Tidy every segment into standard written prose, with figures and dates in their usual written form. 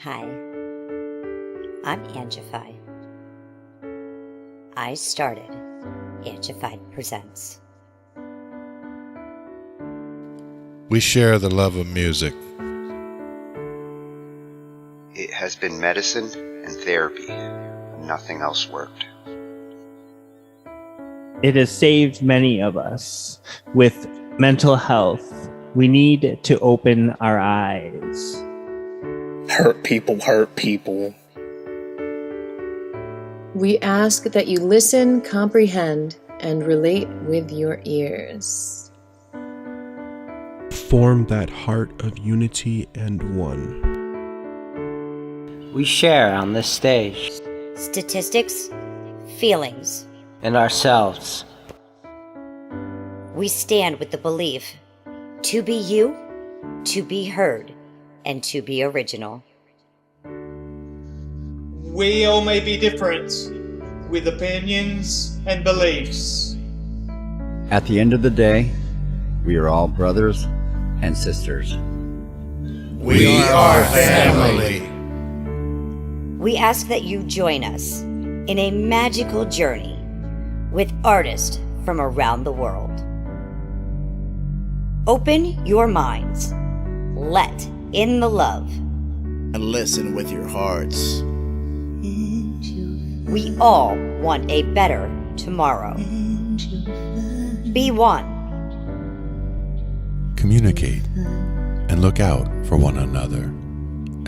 Hi, I'm Angified. I started Angified Presents. We share the love of music. It has been medicine and therapy, and nothing else worked. It has saved many of us. With mental health, we need to open our eyes. Hurt people hurt people. We ask that you listen, comprehend, and relate with your ears. Form that heart of unity and one. We share on this stage. Statistics, feelings. And ourselves. We stand with the belief to be you, to be heard, and to be original. We all may be different, with opinions and beliefs. At the end of the day, we are all brothers and sisters. We are family. We ask that you join us in a magical journey with artists from around the world. Open your minds, let in the love, and listen with your hearts. We all want a better tomorrow. Be one. Communicate and look out for one another.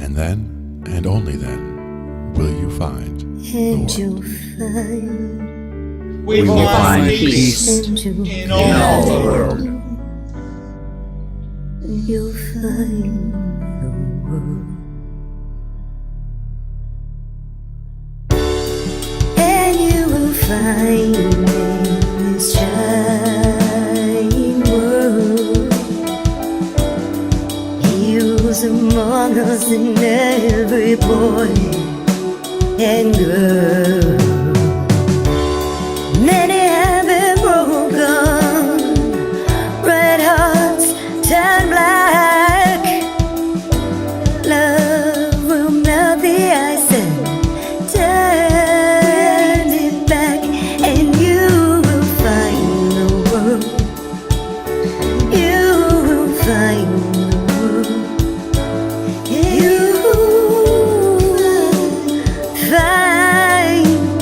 And then, and only then, will you find the world. We will find peace in all the world. You'll find the world. And you will find in this shining world. Heroes among us and every boy and girl. Many have been broken, red hearts turn black. Love will melt the ice and turn it back, and you will find the world. You will find the world. You will find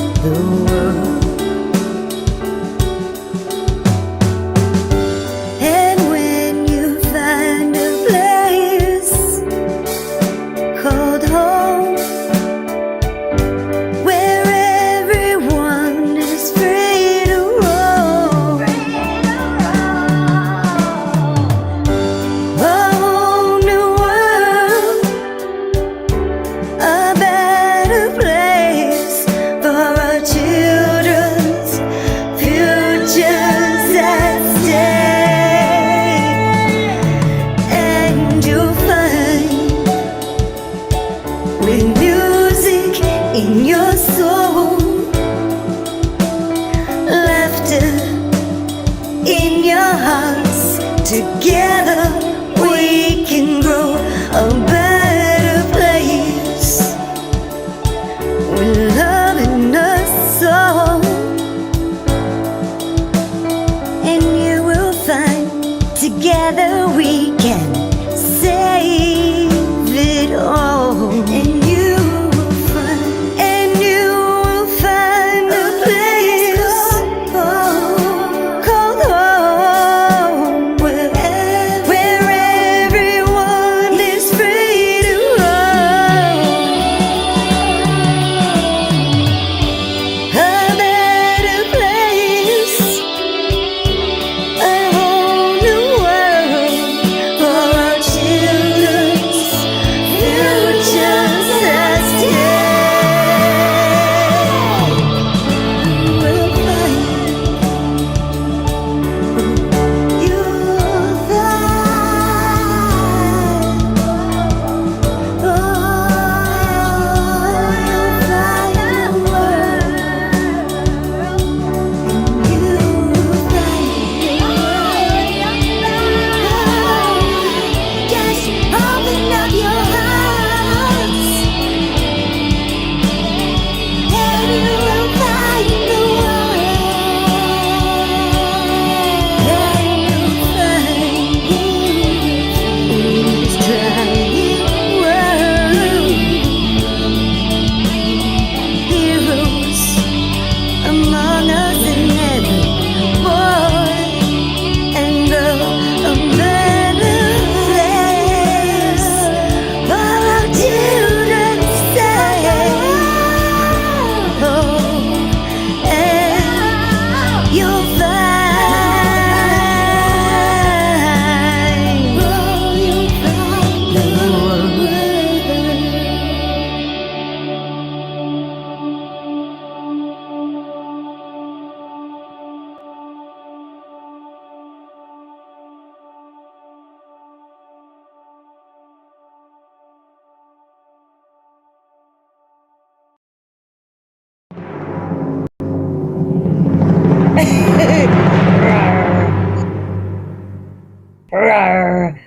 Rawr.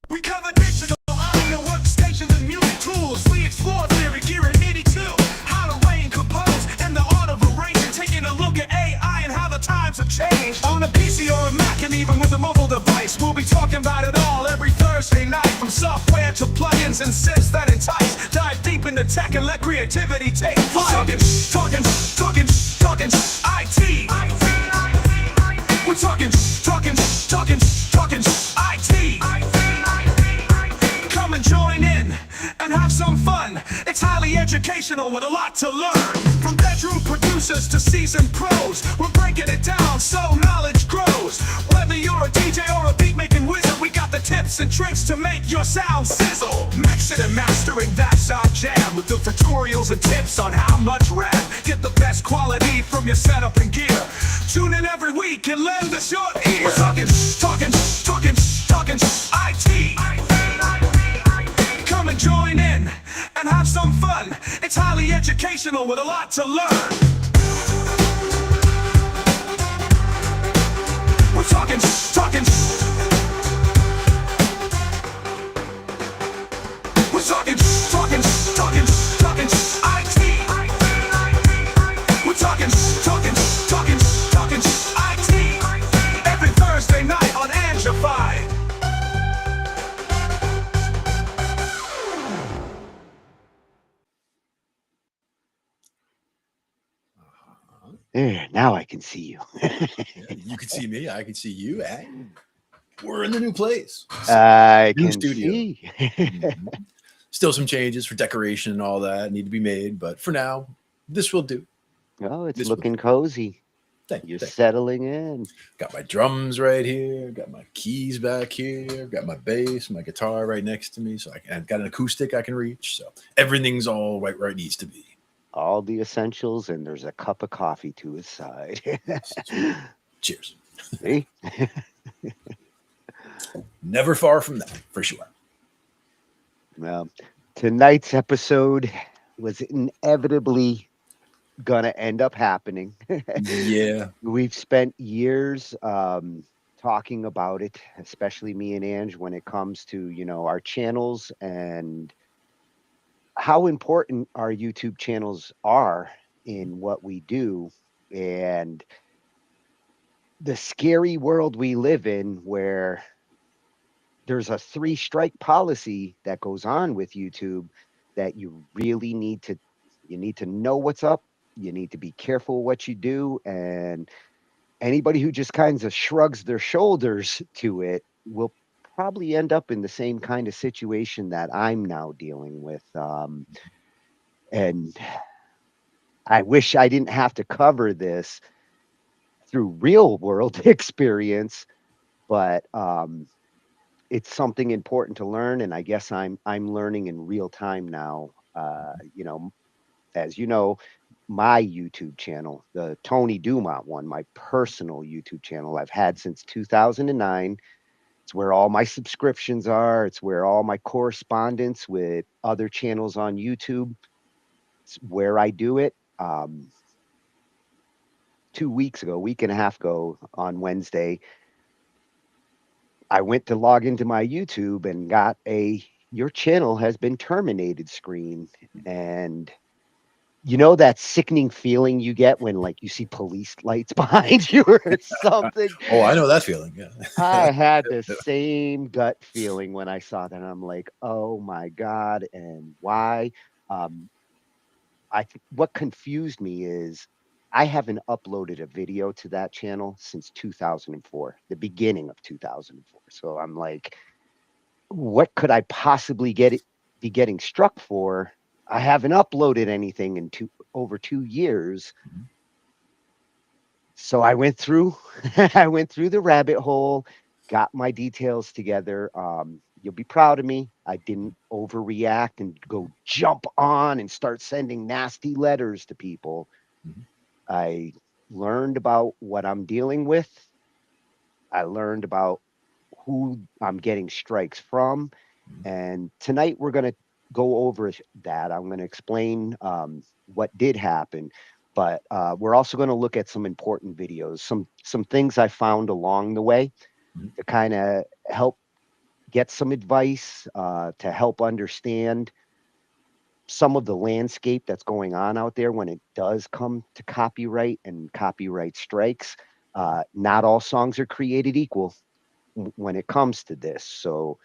We cover digital, audio, workstations, and music tools. We explore theory, gear, and MIDI too. How to weigh and compose, and the art of arranging. Taking a look at AI and how the times have changed. On a PC or a Mac, and even with a mobile device, we'll be talking about it all every Thursday night. From software to plugins and synths that entice. Dive deep into tech and let creativity take flight. Talkin' IT. We're talking IT. Come and join in and have some fun. It's highly educational with a lot to learn. From bedroom producers to seasoned pros, we're breaking it down so knowledge grows. Whether you're a DJ or a beat-making wizard, we got the tips and tricks to make your sound sizzle. Mixing and mastering, that's our jam. With the tutorials and tips on how much RAM. Get the best quality from your setup and gear. Tune in every week and lend us your ear. We're talking IT. Come and join in and have some fun. It's highly educational with a lot to learn. We're talking IT. We're talking IT. Every Thursday night on Angified. There, now I can see you. You can see me. I can see you. And we're in the new place. I New can studio. see. Mhm. Still some changes for decoration and all that need to be made, but for now, this will do. Oh, it's This will looking cozy. Thank you. You're Thank you. settling in. Got my drums right here. Got my keys back here. Got my bass, my guitar right next to me. So I've got an acoustic I can reach. So everything's all right where it needs to be. All the essentials, and there's a cup of coffee to his side. Cheers. See? Never far from that, for sure. Well, tonight's episode was inevitably gonna end up happening. Yeah. We've spent years talking about it, especially me and Ange, when it comes to, our channels and how important our YouTube channels are in what we do, and the scary world we live in where there's a 3-strike policy that goes on with YouTube that you really need to know what's up. You need to be careful what you do, and anybody who just kind of shrugs their shoulders to it will probably end up in the same kind of situation that I'm now dealing with. And I wish I didn't have to cover this through real world experience, but it's something important to learn, and I guess I'm learning in real time now. As you know, my YouTube channel, the Tony Dumont one, my personal YouTube channel, I've had since 2009. It's where all my subscriptions are. It's where all my correspondence with other channels on YouTube. It's where I do it. 2 weeks ago, week and a half ago on Wednesday, I went to log into my YouTube and got your channel has been terminated screen. And that sickening feeling you get when you see police lights behind you or something? Oh, I know that feeling. Yeah. I had the same gut feeling when I saw that. I'm like, oh my God. And why? What confused me is I haven't uploaded a video to that channel since 2004, the beginning of 2004. So I'm like, what could I possibly be getting struck for? I haven't uploaded anything in over 2 years. So I went through the rabbit hole, got my details together. you'll be proud of me. I didn't overreact and go jump on and start sending nasty letters to people. Mhm. I learned about what I'm dealing with. I learned about who I'm getting strikes from. And tonight we're going to go over that. I'm going to explain what did happen, but we're also going to look at some important videos, some things I found along the way Mhm. to kind of help get some advice, to help understand some of the landscape that's going on out there when it does come to copyright and copyright strikes. Not all songs are created equal when it comes to this. So,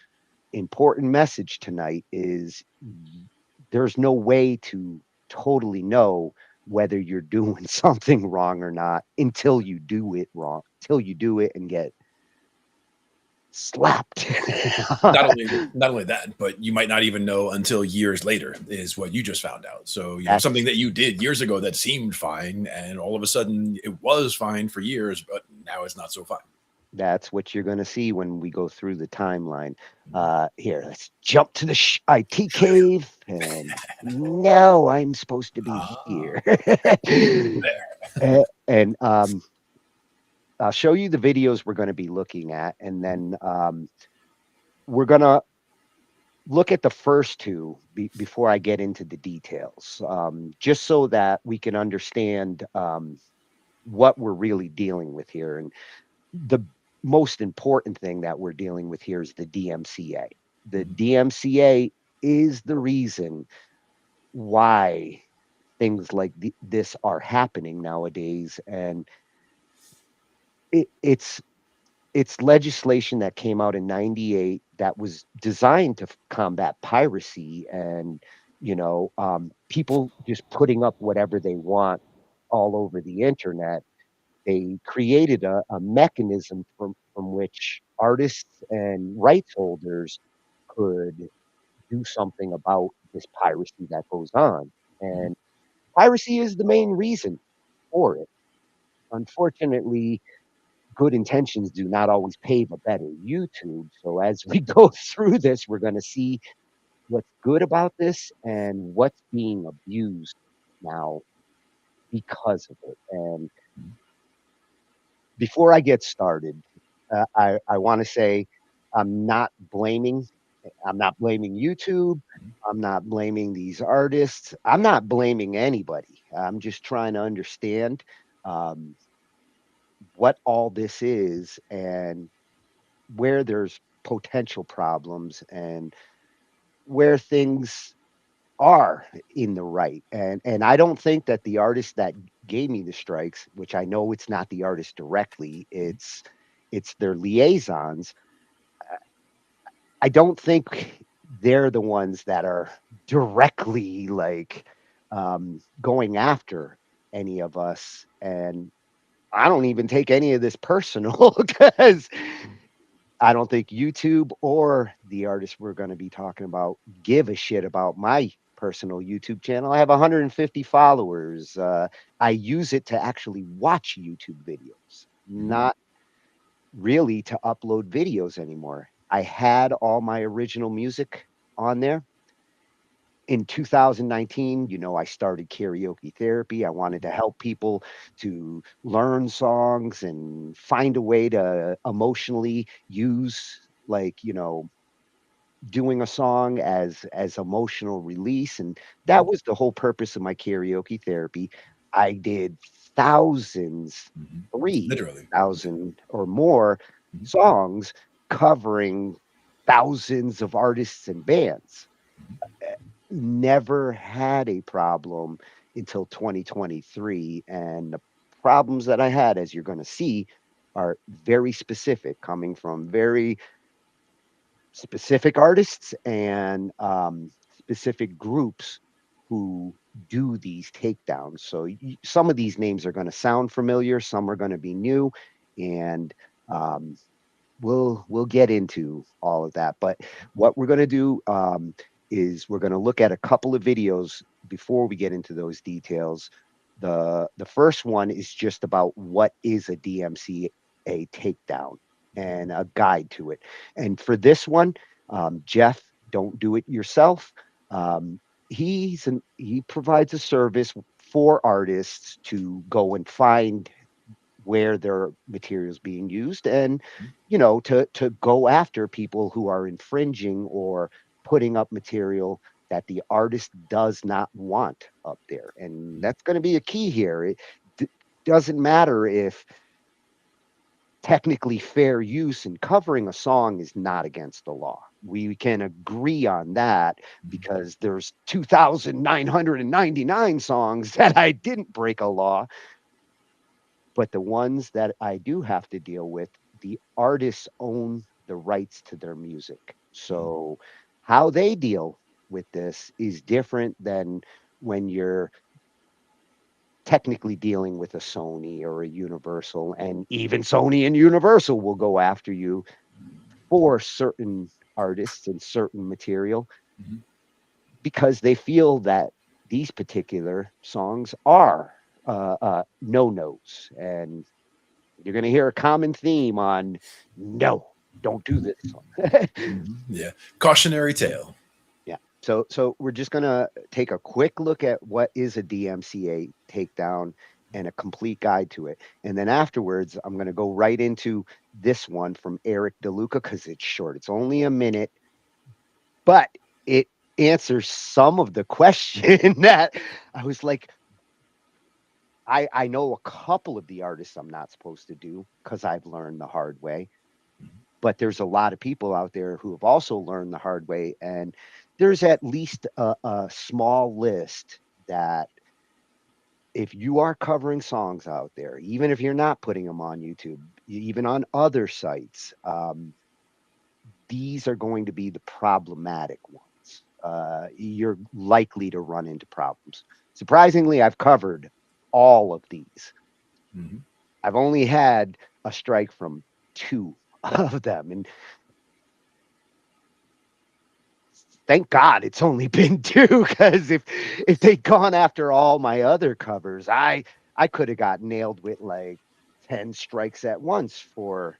important message tonight is there's no way to totally know whether you're doing something wrong or not until you do it wrong, till you do it and get slapped. Not only that, but you might not even know until years later is what you just found out. So, something that you did years ago that seemed fine, and all of a sudden it was fine for years, but now it's not so fine. That's what you're going to see when we go through the timeline. Here, let's jump to the IT cave. And now I'm supposed to be here. And I'll show you the videos we're going to be looking at. And then we're going to look at the first two before I get into the details, just so that we can understand what we're really dealing with here. And the most important thing that we're dealing with here is the DMCA. The DMCA is the reason why things like this are happening nowadays, and it's legislation that came out in '98 that was designed to combat piracy and people just putting up whatever they want all over the internet. They created a mechanism from which artists and rights holders could do something about this piracy that goes on. And piracy is the main reason for it. Unfortunately, good intentions do not always pave a better YouTube. So as we go through this, we're going to see what's good about this and what's being abused now because of it. And before I get started, I want to say I'm not blaming. I'm not blaming YouTube. I'm not blaming these artists. I'm not blaming anybody. I'm just trying to understand um, what all this is and where there's potential problems and where things are in the right. And I don't think that the artist that gave me the strikes, which I know it's not the artist directly, it's their liaisons. I don't think they're the ones that are directly like going after any of us. And I don't even take any of this personal because I don't think YouTube or the artists we're going to be talking about give a shit about my personal YouTube channel. I have 150 followers. I use it to actually watch YouTube videos, not really to upload videos anymore. I had all my original music on there. In 2019, I started karaoke therapy. I wanted to help people to learn songs and find a way to emotionally use, like, doing a song as emotional release, and that was the whole purpose of my karaoke therapy. I did thousands, Literally. 3,000 or more songs covering thousands of artists and bands. Never had a problem until 2023, and the problems that I had, as you're gonna see, are very specific, coming from very specific artists and specific groups who do these takedowns. So some of these names are going to sound familiar, some are going to be new, and um, we'll get into all of that. But what we're going to do is we're going to look at a couple of videos before we get into those details. The first one is just about what is a DMCA takedown and a guide to it. And for this one, Jeff, don't do it yourself. Um, he provides a service for artists to go and find where their materials being used, and to go after people who are infringing or putting up material that the artist does not want up there. And that's going to be a key here. It d- doesn't matter if technically fair use and covering a song is not against the law. We can agree on that because there's 2,999 songs that I didn't break a law, but the ones that I do have to deal with, the artists own the rights to their music. So how they deal with this is different than when you're technically dealing with a Sony or a Universal, and even Sony and Universal will go after you for certain artists and certain material because they feel that these particular songs are no-nos. And you're going to hear a common theme on no, don't do this. Yeah. Cautionary tale. Yeah. So we're just going to take a quick look at what is a DMCA takedown and a complete guide to it. And then afterwards, I'm going to go right into this one from Eric DeLuca because it's short. It's only a minute, but it answers some of the question that I was like, I know a couple of the artists I'm not supposed to do because I've learned the hard way. But there's a lot of people out there who have also learned the hard way. And there's at least a small list that if you are covering songs out there, even if you're not putting them on YouTube, even on other sites, these are going to be the problematic ones. You're likely to run into problems. Surprisingly, I've covered all of these. I've only had a strike from 2 of them. And thank God it's only been 2, because if they'd gone after all my other covers, I could have got nailed with like 10 strikes at once for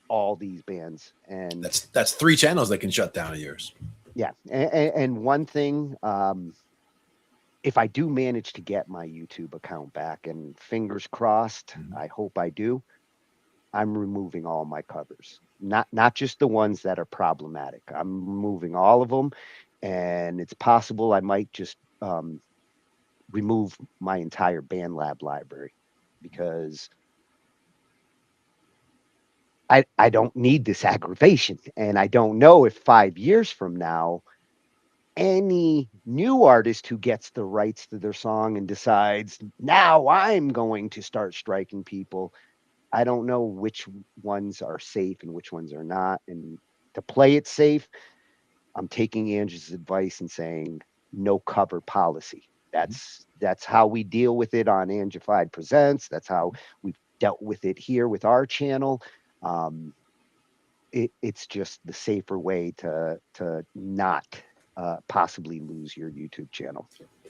all these bands. And that's 3 channels they can shut down of yours. yeah. And one thing, if I do manage to get my YouTube account back, and fingers crossed, I hope I do, I'm removing all my covers. Not just the ones that are problematic. I'm removing all of them, and it's possible I might just remove my entire BandLab library because I don't need this aggravation, and I don't know if 5 years from now any new artist who gets the rights to their song and decides now I'm going to start striking people, I don't know which ones are safe and which ones are not. And to play it safe, I'm taking Angie's advice and saying no cover policy. That's how we deal with it on Angified Presents. That's how we've dealt with it here with our channel. It's just the safer way to not possibly lose your YouTube channel.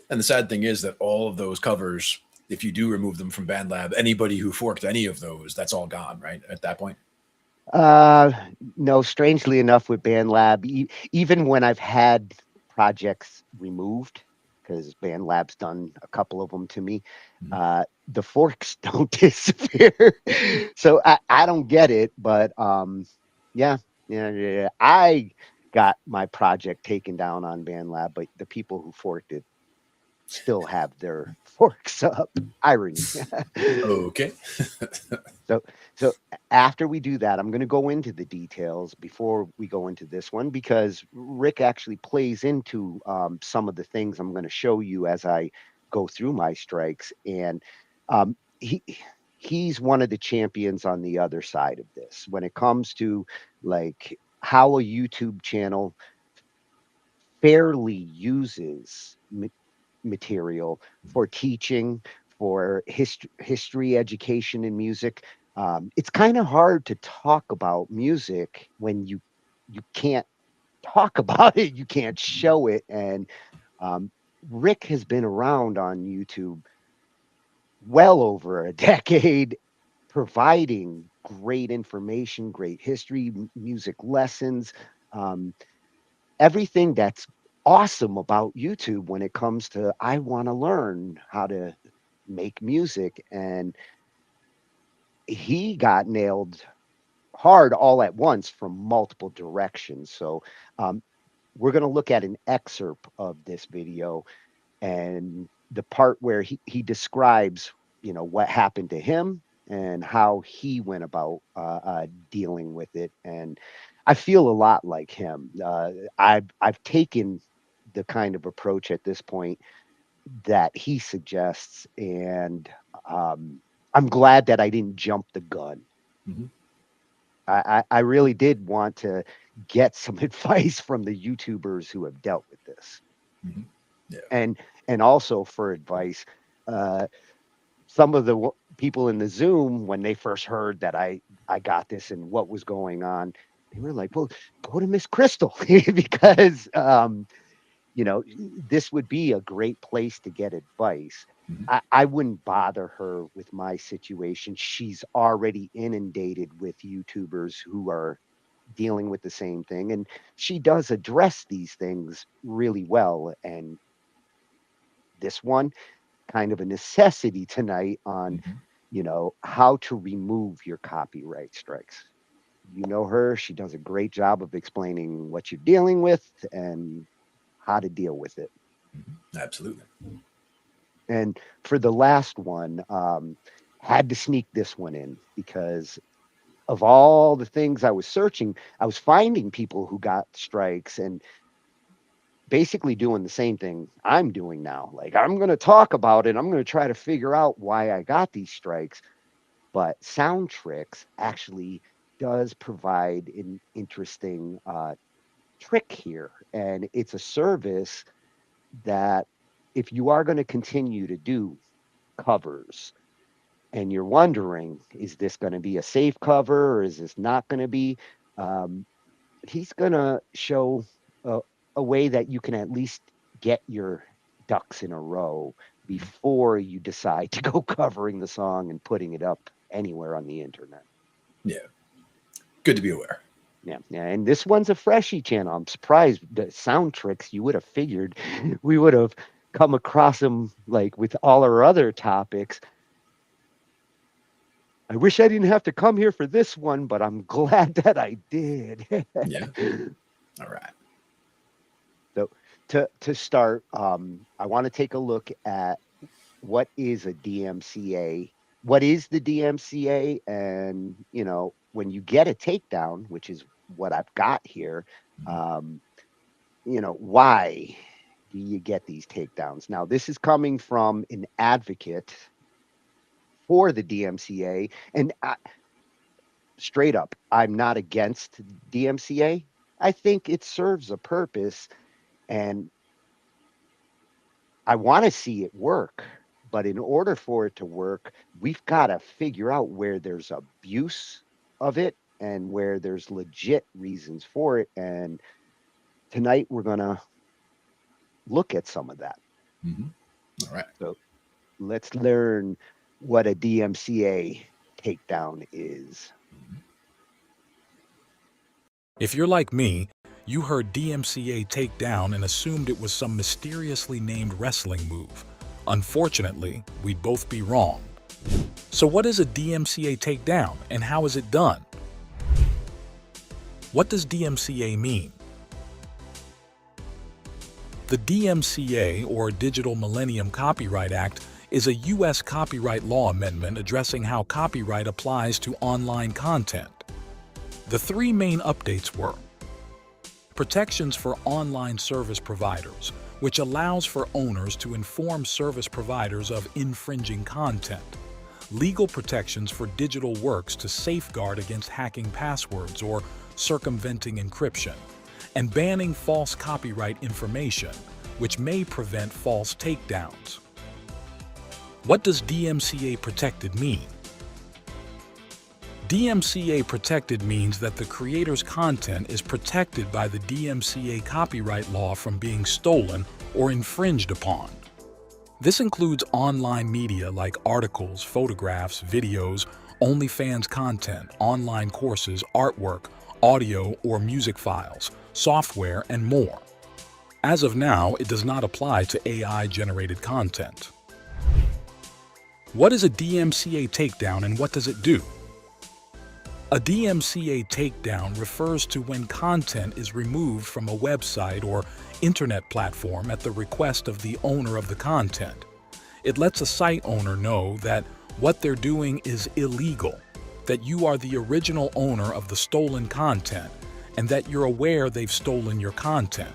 And the sad thing is that all of those covers, if you do remove them from BandLab, anybody who forked any of those, that's all gone, right? At that point? No, strangely enough, with BandLab, even when I've had projects removed, because BandLab's done a couple of them to me, the forks don't disappear. So I don't get it, but yeah. I got my project taken down on BandLab, but the people who forked it still have their forks up. Irony. Okay. So after we do that, I'm going to go into the details before we go into this one, because Rick actually plays into some of the things I'm going to show you as I go through my strikes. And he's one of the champions on the other side of this when it comes to like how a YouTube channel fairly uses material for teaching, for history education in music. It's kind of hard to talk about music when you can't talk about it, you can't show it. And Rick has been around on YouTube well over a decade, providing great information, great history, music lessons. um, everything that's awesome about YouTube when it comes to I want to learn how to make music. And he got nailed hard all at once from multiple directions. So um, we're going to look at an excerpt of this video and the part where he describes, what happened to him and how he went about dealing with it. And I feel a lot like him. I've taken the kind of approach at this point that he suggests, and I'm glad that I didn't jump the gun. Mhm. I really did want to get some advice from the YouTubers who have dealt with this, Mhm. Yeah. and also for advice. Uh, some of the people in the Zoom, when they first heard that I got this and what was going on, they were like, "Well, go to Miss Crystal," because this would be a great place to get advice. Mhm. I wouldn't bother her with my situation. She's already inundated with YouTubers who are dealing with the same thing, and she does address these things really well. And this one, kind of a necessity tonight on, Mhm. how to remove your copyright strikes. You know her, she does a great job of explaining what you're dealing with and how to deal with it. Mhm. Absolutely. And for the last one, had to sneak this one in because of all the things I was searching, I was finding people who got strikes and basically doing the same thing I'm doing now. Like, I'm going to talk about it. I'm going to try to figure out why I got these strikes. But Soundtricks actually does provide an interesting trick here. And it's a service that if you are going to continue to do covers and you're wondering, is this going to be a safe cover or is this not going to be? Um, he's going to show a, a way that you can at least get your ducks in a row before you decide to go covering the song and putting it up anywhere on the internet. Yeah. Good to be aware. Yeah, and this one's a freshie channel. I'm surprised that Sound Tricks, you would have figured we would have come across them like with all our other topics. I wish I didn't have to come here for this one, but I'm glad that I did. Yeah. All right. So to start, I want to take a look at what is a DMCA. What is the DMCA? And when you get a takedown, which is what I've got here, why do you get these takedowns? Now, this is coming from an advocate for the DMCA, and straight up, I'm not against DMCA. I think it serves a purpose, and I want to see it work. But in order for it to work, we've got to figure out where there's abuse of it and where there's legit reasons for it. And tonight we're going to look at some of that. Mm-hmm. All right. So let's learn what a DMCA takedown is. If you're like me, you heard DMCA takedown and assumed it was some mysteriously named wrestling move. Unfortunately, we'd both be wrong. So what is a DMCA takedown and how is it done? What does DMCA mean? The DMCA, or Digital Millennium Copyright Act, is a U.S. copyright law amendment addressing how copyright applies to online content. The three main updates were protections for online service providers, which allows for owners to inform service providers of infringing content, legal protections for digital works to safeguard against hacking passwords or circumventing encryption, and banning false copyright information, which may prevent false takedowns. What does DMCA protected mean? DMCA protected means that the creator's content is protected by the DMCA copyright law from being stolen or infringed upon. This includes online media like articles, photographs, videos, OnlyFans content, online courses, artwork, audio or music files, software, and more. As of now, it does not apply to AI-generated content. What is a DMCA takedown and what does it do? A DMCA takedown refers to when content is removed from a website or internet platform at the request of the owner of the content. It lets a site owner know that what they're doing is illegal, that you are the original owner of the stolen content, and that you're aware they've stolen your content.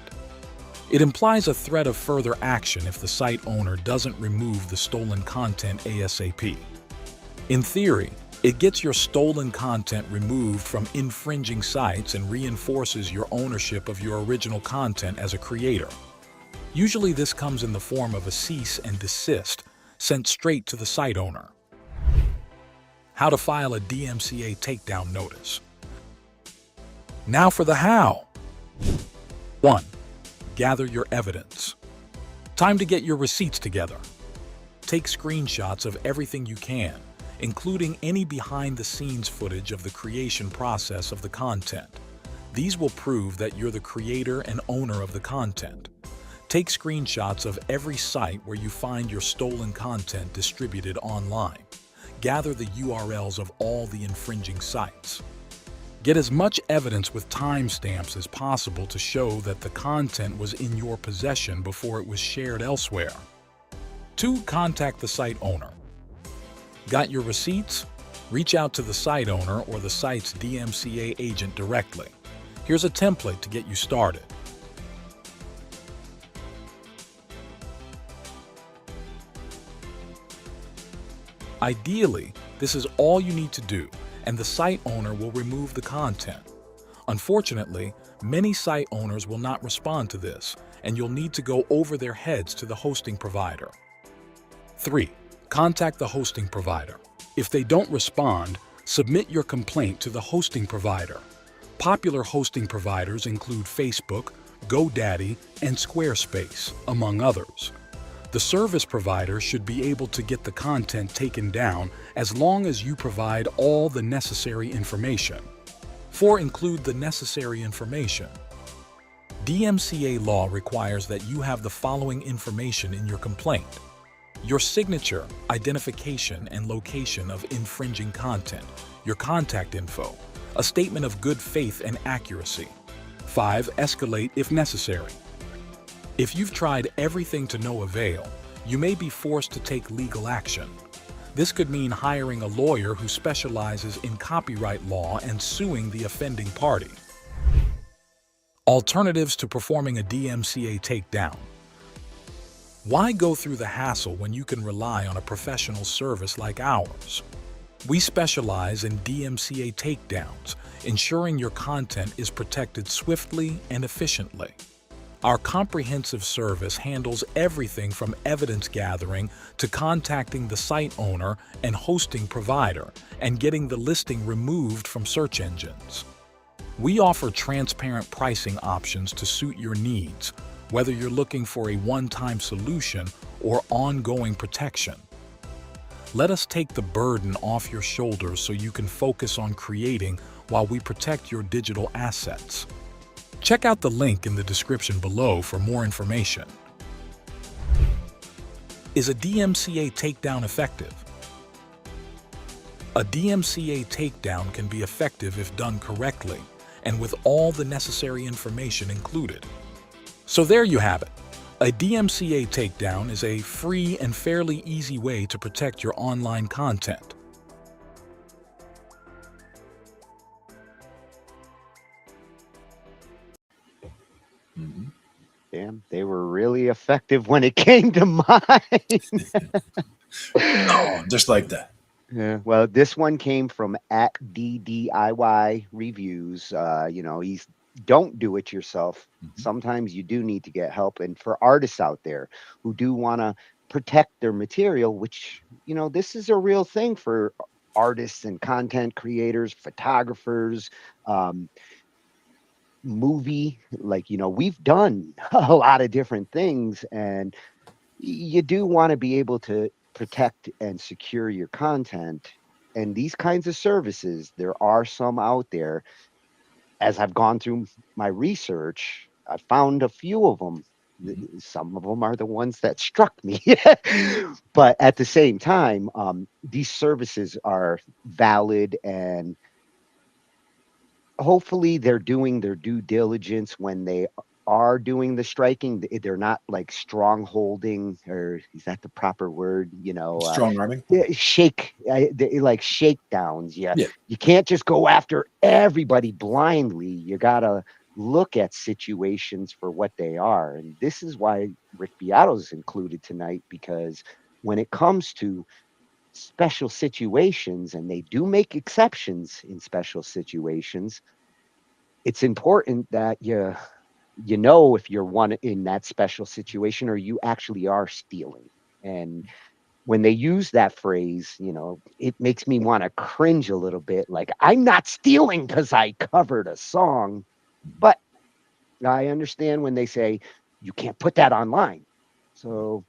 It implies a threat of further action if the site owner doesn't remove the stolen content ASAP. In theory, it gets your stolen content removed from infringing sites and reinforces your ownership of your original content as a creator. Usually this comes in the form of a cease and desist sent straight to the site owner. How to file a DMCA takedown notice. Now for the how. 1. Gather your evidence. Time to get your receipts together. Take screenshots of everything you can, including any behind-the-scenes footage of the creation process of the content. These will prove that you're the creator and owner of the content. Take screenshots of every site where you find your stolen content distributed online. Gather the URLs of all the infringing sites. Get as much evidence with timestamps as possible to show that the content was in your possession before it was shared elsewhere. 2. Contact the site owner. Got your receipts? Reach out to the site owner or the site's DMCA agent directly. Here's a template to get you started. Ideally, this is all you need to do, and the site owner will remove the content. Unfortunately, many site owners will not respond to this, and you'll need to go over their heads to the hosting provider. 3. Contact the hosting provider. If they don't respond, submit your complaint to the hosting provider. Popular hosting providers include Facebook, GoDaddy, and Squarespace, among others. The service provider should be able to get the content taken down as long as you provide all the necessary information. 4. Include the necessary information. DMCA law requires that you have the following information in your complaint: your signature, identification, and location of infringing content, your contact info, a statement of good faith and accuracy. 5. Escalate if necessary. If you've tried everything to no avail, you may be forced to take legal action. This could mean hiring a lawyer who specializes in copyright law and suing the offending party. Alternatives to performing a DMCA takedown. Why go through the hassle when you can rely on a professional service like ours? We specialize in DMCA takedowns, ensuring your content is protected swiftly and efficiently. Our comprehensive service handles everything from evidence gathering to contacting the site owner and hosting provider and getting the listing removed from search engines. We offer transparent pricing options to suit your needs, whether you're looking for a one-time solution or ongoing protection. Let us take the burden off your shoulders so you can focus on creating while we protect your digital assets. Check out the link in the description below for more information. Is a DMCA takedown effective? A DMCA takedown can be effective if done correctly and with all the necessary information included. So there you have it. A DMCA takedown is a free and fairly easy way to protect your online content. Damn, they were really effective when it came to mine. Oh, just like that. Yeah. Well, this one came from @DDIY Reviews. He's don't do it yourself. Sometimes you do need to get help. And for artists out there who do want to protect their material, which, this is a real thing for artists and content creators, photographers, we've done a lot of different things, and you do want to be able to protect and secure your content. And these kinds of services, there are some out there. as I've gone through my research, I found a few of them. Some of them are the ones that struck me. But at the same time, these services are valid, and hopefully they're doing their due diligence when they are doing the striking. They're not like strongholding, or is that the proper word? Strong arming. Like shakedowns. Yeah, Yeah. you can't just go after everybody blindly. You gotta look at situations for what they are, and this is why Rick Beato's is included tonight, because when it comes to special situations, and they do make exceptions in special situations, it's important that you know if you're one in that special situation, or you actually are stealing. And when they use that phrase, it makes me want to cringe a little bit. Like, I'm not stealing because I covered a song, but I understand when they say you can't put that online. So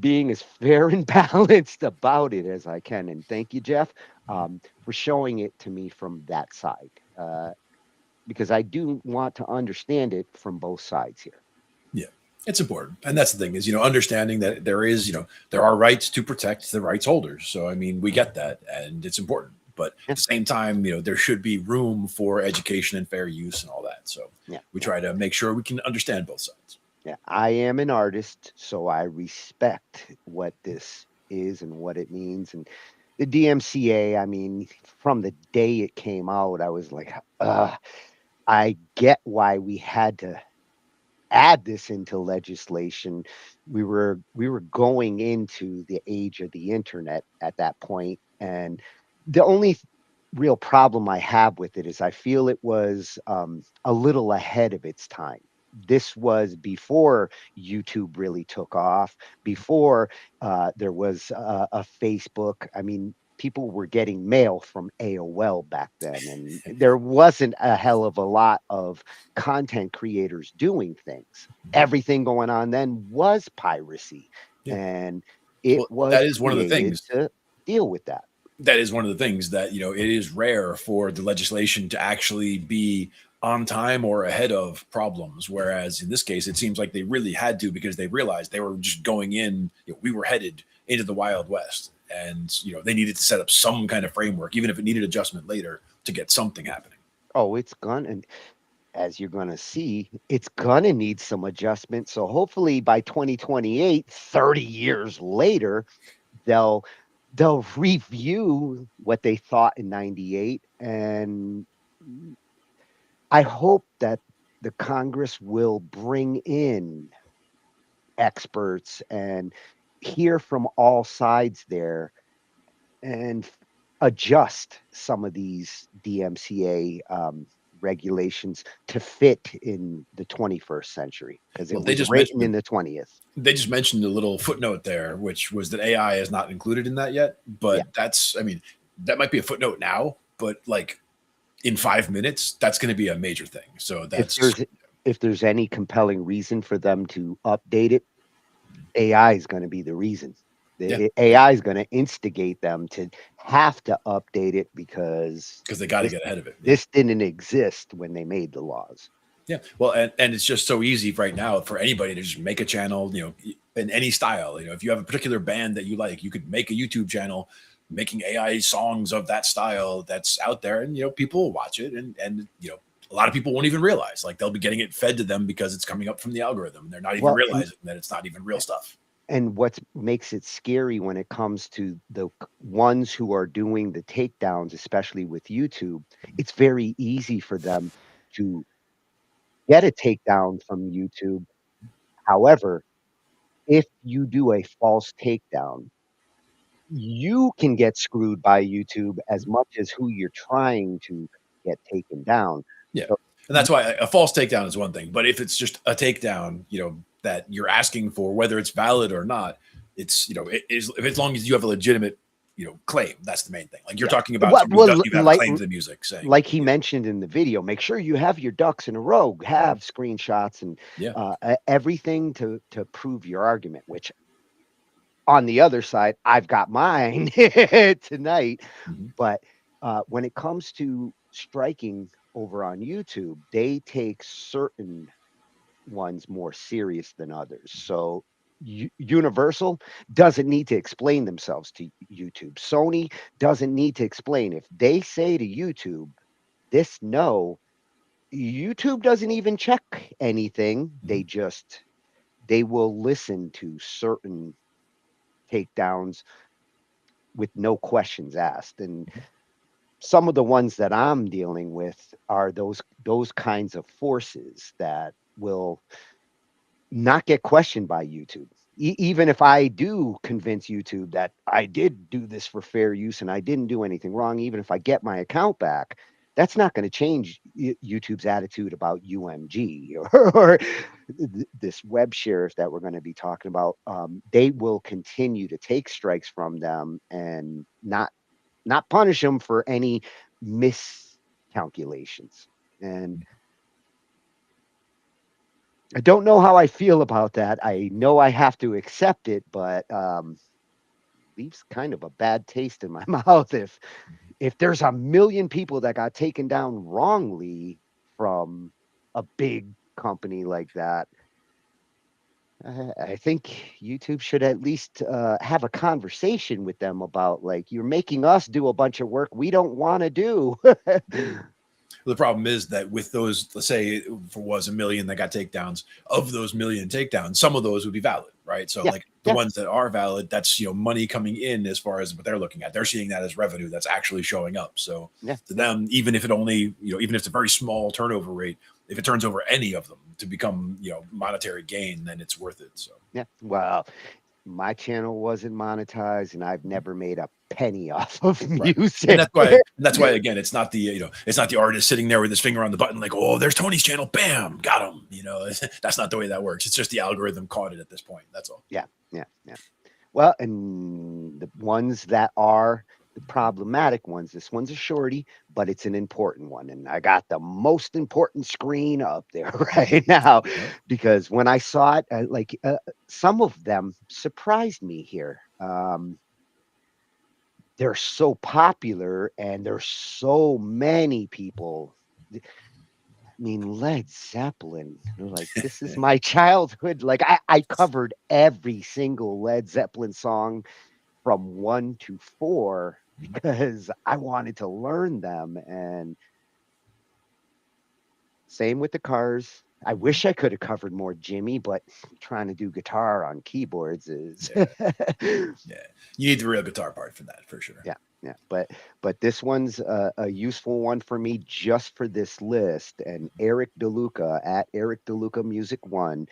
being as fair and balanced about it as I can. And thank you, Jeff, for showing it to me from that side, because I do want to understand it from both sides here. Yeah, it's important, and that's the thing is, understanding that there is, there are rights to protect the rights holders. So I mean, we get that, and it's important. But at the same time, there should be room for education and fair use and all that. So we try to make sure we can understand both sides. Yeah, I am an artist, so I respect what this is and what it means. And the DMCA, I mean, from the day it came out, I was like, I get why we had to add this into legislation. We were going into the age of the internet at that point, and the only real problem I have with it is I feel it was a little ahead of its time. This was before YouTube really took off, before there was a Facebook. I mean, people were getting mail from AOL back then, and there wasn't a hell of a lot of content creators doing things. Everything going on then was piracy, and it was that is one of the created things to deal with that. That is one of the things that it is rare for the legislation to actually be on time or ahead of problems, whereas in this case it seems like they really had to, because they realized they were just going in, we were headed into the Wild West, and they needed to set up some kind of framework, even if it needed adjustment later, to get something happening. Oh, it's gonna, and as you're gonna see, it's gonna need some adjustment. So hopefully by 2028, 30 years later, they'll review what they thought in 98, and I hope that the Congress will bring in experts and hear from all sides there, and adjust some of these DMCA regulations to fit in the 21st century, because it was written in the 20th. They just mentioned a little footnote there, which was that AI is not included in that yet. But that's, I mean, that might be a footnote now, but like in 5 minutes, that's going to be a major thing. So that's, if there's any compelling reason for them to update it, AI is going to be the reason. The AI is going to instigate them to have to update it, because they got to get ahead of it. This didn't exist when they made the laws. Yeah, well, and it's just so easy right now for anybody to just make a channel, in any style. If you have a particular band that you like, you could make a YouTube channel making AI songs of that style that's out there, and people will watch it, and a lot of people won't even realize, like, they'll be getting it fed to them because it's coming up from the algorithm, and they're not even realizing that it's not even real stuff. And what makes it scary when it comes to the ones who are doing the takedowns, especially with YouTube, it's very easy for them to get a takedown from YouTube. However, if you do a false takedown, you can get screwed by YouTube as much as who you're trying to get taken down. Yeah. And that's why a false takedown is one thing, but if it's just a takedown, that you're asking for, whether it's valid or not, it's, it is, if as long as you have a legitimate, claim, that's the main thing. Like you're talking about somebody who doesn't even have a claim to the music, saying, like he mentioned in the video, make sure you have your ducks in a row, have screenshots and everything to prove your argument, which on the other side, I've got mine tonight, but When it comes to striking over on YouTube, they take certain ones more serious than others. So Universal doesn't need to explain themselves to YouTube. Sony doesn't need to explain. If they say to YouTube, this no, YouTube doesn't even check anything. They will listen to certain takedowns with no questions asked. And some of the ones that I'm dealing with are those kinds of forces that will not get questioned by YouTube. Even if I do convince YouTube that I did do this for fair use and I didn't do anything wrong, even if I get my account back, that's not going to change YouTube's attitude about UMG or this web shares that we're going to be talking about. They will continue to take strikes from them and not punish them for any miscalculations. And I don't know how I feel about that. I know I have to accept it, but leaves kind of a bad taste in my mouth if there's a million people that got taken down wrongly from a big company like that. I think YouTube should at least have a conversation with them about, like, you're making us do a bunch of work we don't want to do. The problem is that with those, let's say it was a million that got takedowns, of those million takedowns, some of those would be valid, right? So like the ones that are valid, that's, money coming in as far as what they're looking at. They're seeing that as revenue that's actually showing up. So to them, even if it only, even if it's a very small turnover rate, if it turns over any of them to become, monetary gain, then it's worth it. So yeah, well, my channel wasn't monetized and I've never made a penny off of music. And that's why again, it's not the, it's not the artist sitting there with his finger on the button like, oh, there's Tony's channel, bam, got him. That's not the way that works. It's just the algorithm caught it at this point. That's all. Yeah. Well, and the ones that are the problematic ones, this one's a shorty, but it's an important one. And I got the most important screen up there right now because when I saw it, some of them surprised me here. They're so popular and there's so many people. I mean, Led Zeppelin, like, this is my childhood. Like, I covered every single Led Zeppelin song from 1 to 4 because I wanted to learn them. And same with the Cars. I wish I could have covered more Jimmy, but trying to do guitar on keyboards is you need the real guitar part for that, for sure. Yeah. But this one's a useful one for me just for this list. And Eric DeLuca at Eric DeLuca Music One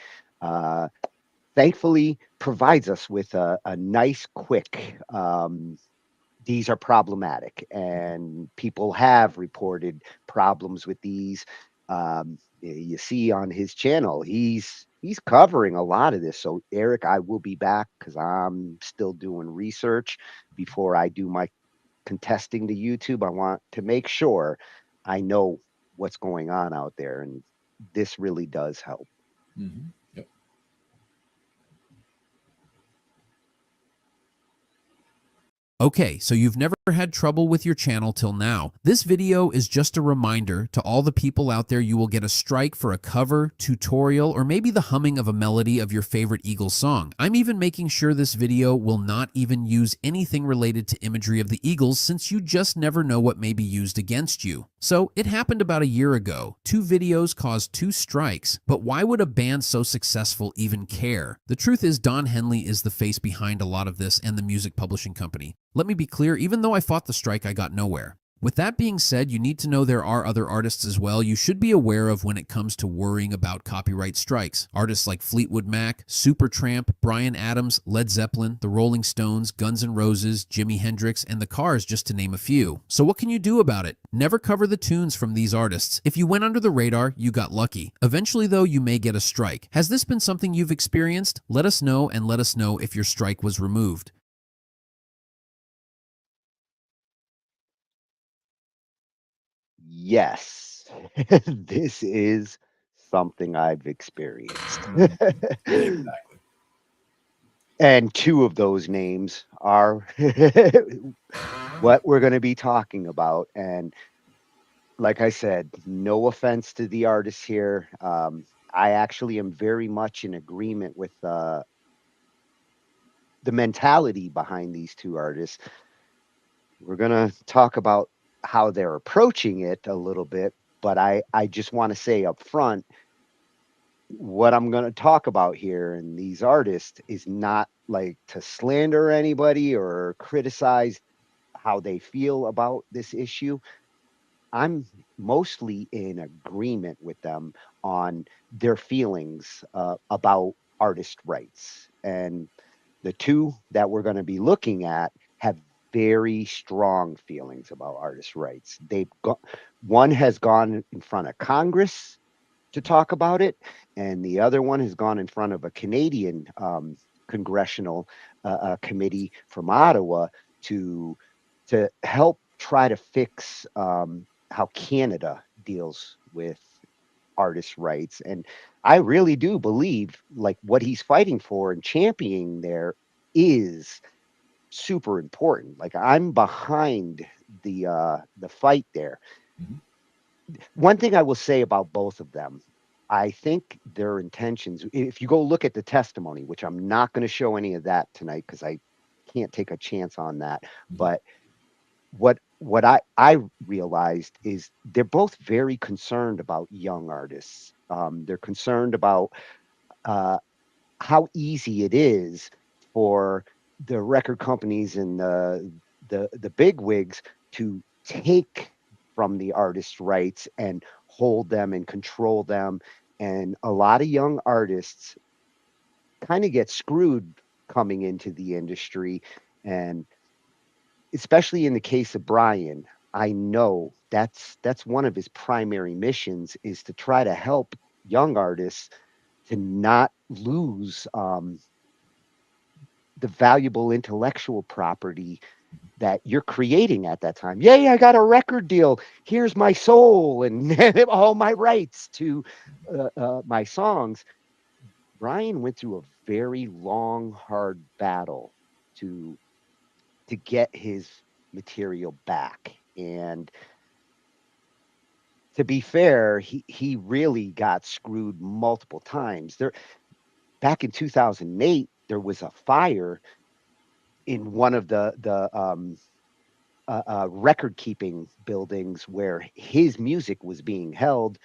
thankfully provides us with a nice, quick. These are problematic, and people have reported problems with these. You see on his channel, he's covering a lot of this. So Eric, I will be back because I'm still doing research before I do my contesting to YouTube. I want to make sure I know what's going on out there, and this really does help. Mm-hmm. Yep. Okay, so you've never had trouble with your channel till now. This video is just a reminder to all the people out there you will get a strike for a cover, tutorial, or maybe the humming of a melody of your favorite Eagles song. I'm even making sure this video will not even use anything related to imagery of the Eagles since you just never know what may be used against you. So it happened about a year ago. 2 videos caused 2 strikes, but why would a band so successful even care? The truth is Don Henley is the face behind a lot of this and the music publishing company. Let me be clear, even though I fought the strike, I got nowhere. With that being said, you need to know there are other artists as well you should be aware of when it comes to worrying about copyright strikes. Artists like Fleetwood Mac, Supertramp, Bryan Adams, Led Zeppelin, the Rolling Stones, Guns N' Roses, Jimi Hendrix, and the Cars, just to name a few. So what can you do about it? Never cover the tunes from these artists. If you went under the radar, you got lucky. Eventually, though, you may get a strike. Has this been something you've experienced? Let us know, and let us know if your strike was removed. Yes, this is something I've experienced. Exactly. And 2 of those names are what we're going to be talking about. And like I said, no offense to the artists here. I actually am very much in agreement with the mentality behind these two artists. We're going to talk about how they're approaching it a little bit, but I just want to say up front, what I'm going to talk about here and these artists is not like to slander anybody or criticize how they feel about this issue. I'm mostly in agreement with them on their feelings about artist rights. And the two that we're going to be looking at have very strong feelings about artist rights. One has gone in front of Congress to talk about it, and the other one has gone in front of a Canadian congressional committee from Ottawa to help try to fix how Canada deals with artists' rights. And I really do believe like what he's fighting for and championing there is super important. Like I'm behind the fight there. One thing I will say about both of them, I think their intentions, if you go look at the testimony, which I'm not going to show any of that tonight because I can't take a chance on that, but what I realized is they're both very concerned about young artists. They're concerned about uh, how easy it is for the record companies and the big wigs to take from the artist rights and hold them and control them. And a lot of young artists kind of get screwed coming into the industry. And especially in the case of Brian, I know that's one of his primary missions is to try to help young artists to not lose the valuable intellectual property that you're creating at that time. Yay, I got a record deal. Here's my soul and all my rights to my songs. Brian went through a very long, hard battle to get his material back. And to be fair, he really got screwed multiple times. There back in 2008, there was a fire in one of the record keeping buildings where his music was being held,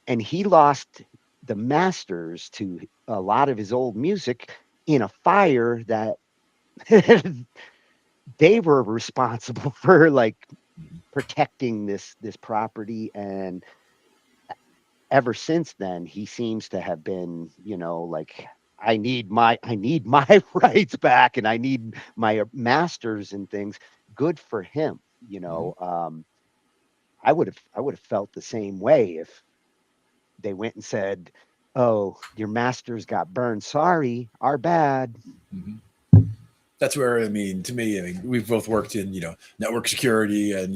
and he lost the masters to a lot of his old music in a fire that they were responsible for like protecting this property. And ever since then he seems to have been, like I need my rights back and I need my masters and things. Good for him. I would have felt the same way if they went and said, "Oh, your masters got burned. Sorry, our bad." That's where to me, we've both worked in network security and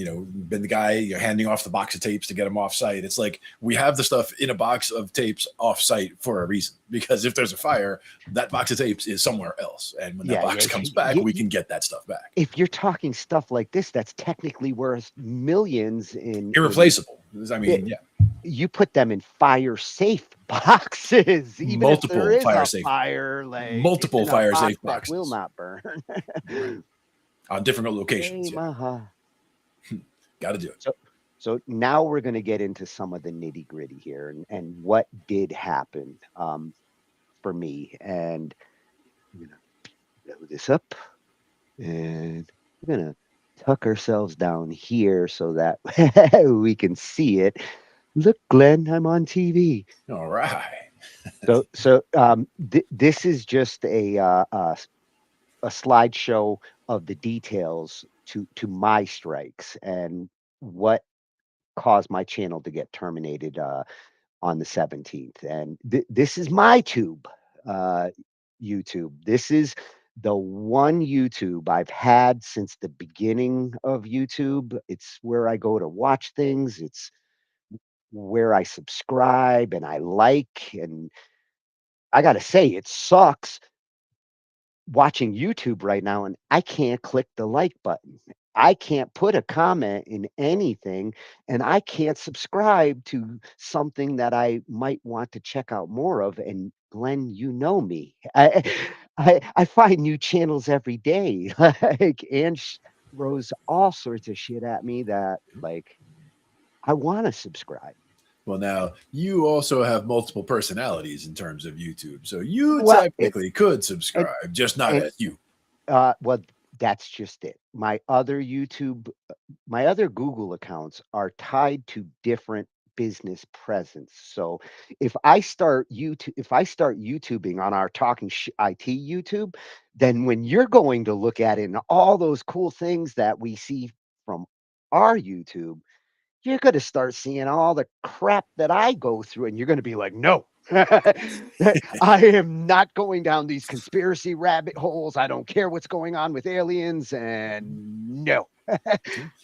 been the guy handing off the box of tapes to get them off site. It's like we have the stuff in a box of tapes off site for a reason, because if there's a fire, that box of tapes is somewhere else, and when that box comes back, we can get that stuff back. If you're talking stuff like this, that's technically worth millions in irreplaceable. You put them in fire safe boxes, even multiple if there is fire a safe, fire, like multiple fire safe that boxes will not burn on different locations. Got to do it. So now we're going to get into some of the nitty gritty here and what did happen for me. And I'm going to blow this up, and we're going to tuck ourselves down here so that we can see it. Look, Glenn, I'm on TV. All right. This is just a slideshow of the details to my strikes and what caused my channel to get terminated on the 17th. And this is my tube, YouTube. This is the one YouTube I've had since the beginning of YouTube. It's where I go to watch things. It's where I subscribe and I like. And I got to say, it sucks watching YouTube right now and I can't click the like button. I can't put a comment in anything, and I can't subscribe to something that I might want to check out more of. And Glenn, you know me. I find new channels every day. Like Ange throws all sorts of shit at me that like I want to subscribe. Well, now you also have multiple personalities in terms of YouTube, so you Well, technically could and subscribe, just not and as you. well, that's just it. My other Google accounts are tied to different business presence. So if I start YouTubing on our Talking IT YouTube, then when you're going to look at it and all those cool things that we see from our YouTube, you're gonna start seeing all the crap that I go through, and you're gonna be like, "No. I am not going down these conspiracy rabbit holes. I don't care what's going on with aliens, and no."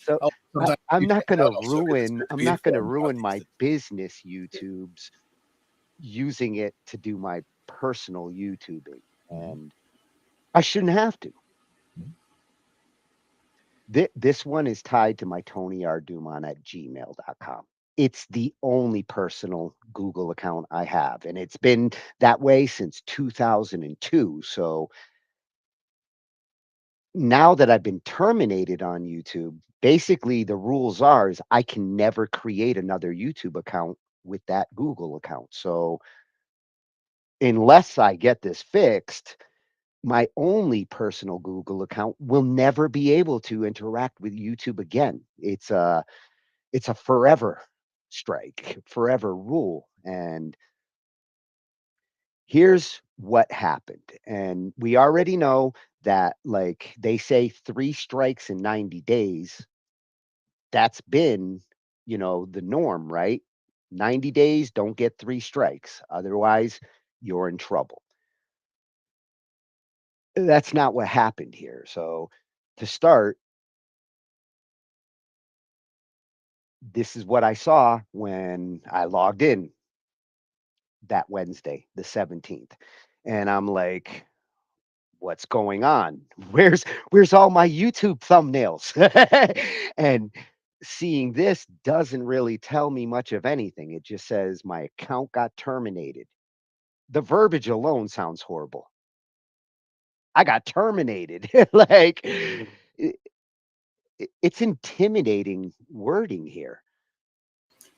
So, Oh, sometimes I'm you not stand gonna out also because it's ruin good to I'm be not gonna informed about ruin these my things. business YouTubes using it to do my personal YouTubing, Mhm. and I shouldn't have to. Mhm. This one is tied to my TonyRDumon@gmail.com. It's the only personal Google account I have, and it's been that way since 2002. So now that I've been terminated on YouTube, basically the rules are is I can never create another YouTube account with that Google account. So unless I get this fixed, my only personal Google account will never be able to interact with YouTube again. It's a forever strike, forever rule. And here's what happened. And we already know that, like they say, 3 strikes in 90 days. That's been, the norm, right? 90 days, don't get 3 strikes. Otherwise, you're in trouble. That's not what happened here. So, to start, this is what I saw when I logged in that Wednesday, the 17th. And I'm like, what's going on? Where's all my YouTube thumbnails? And seeing this doesn't really tell me much of anything. It just says my account got terminated. The verbiage alone sounds horrible. I got terminated. Like it's intimidating wording here.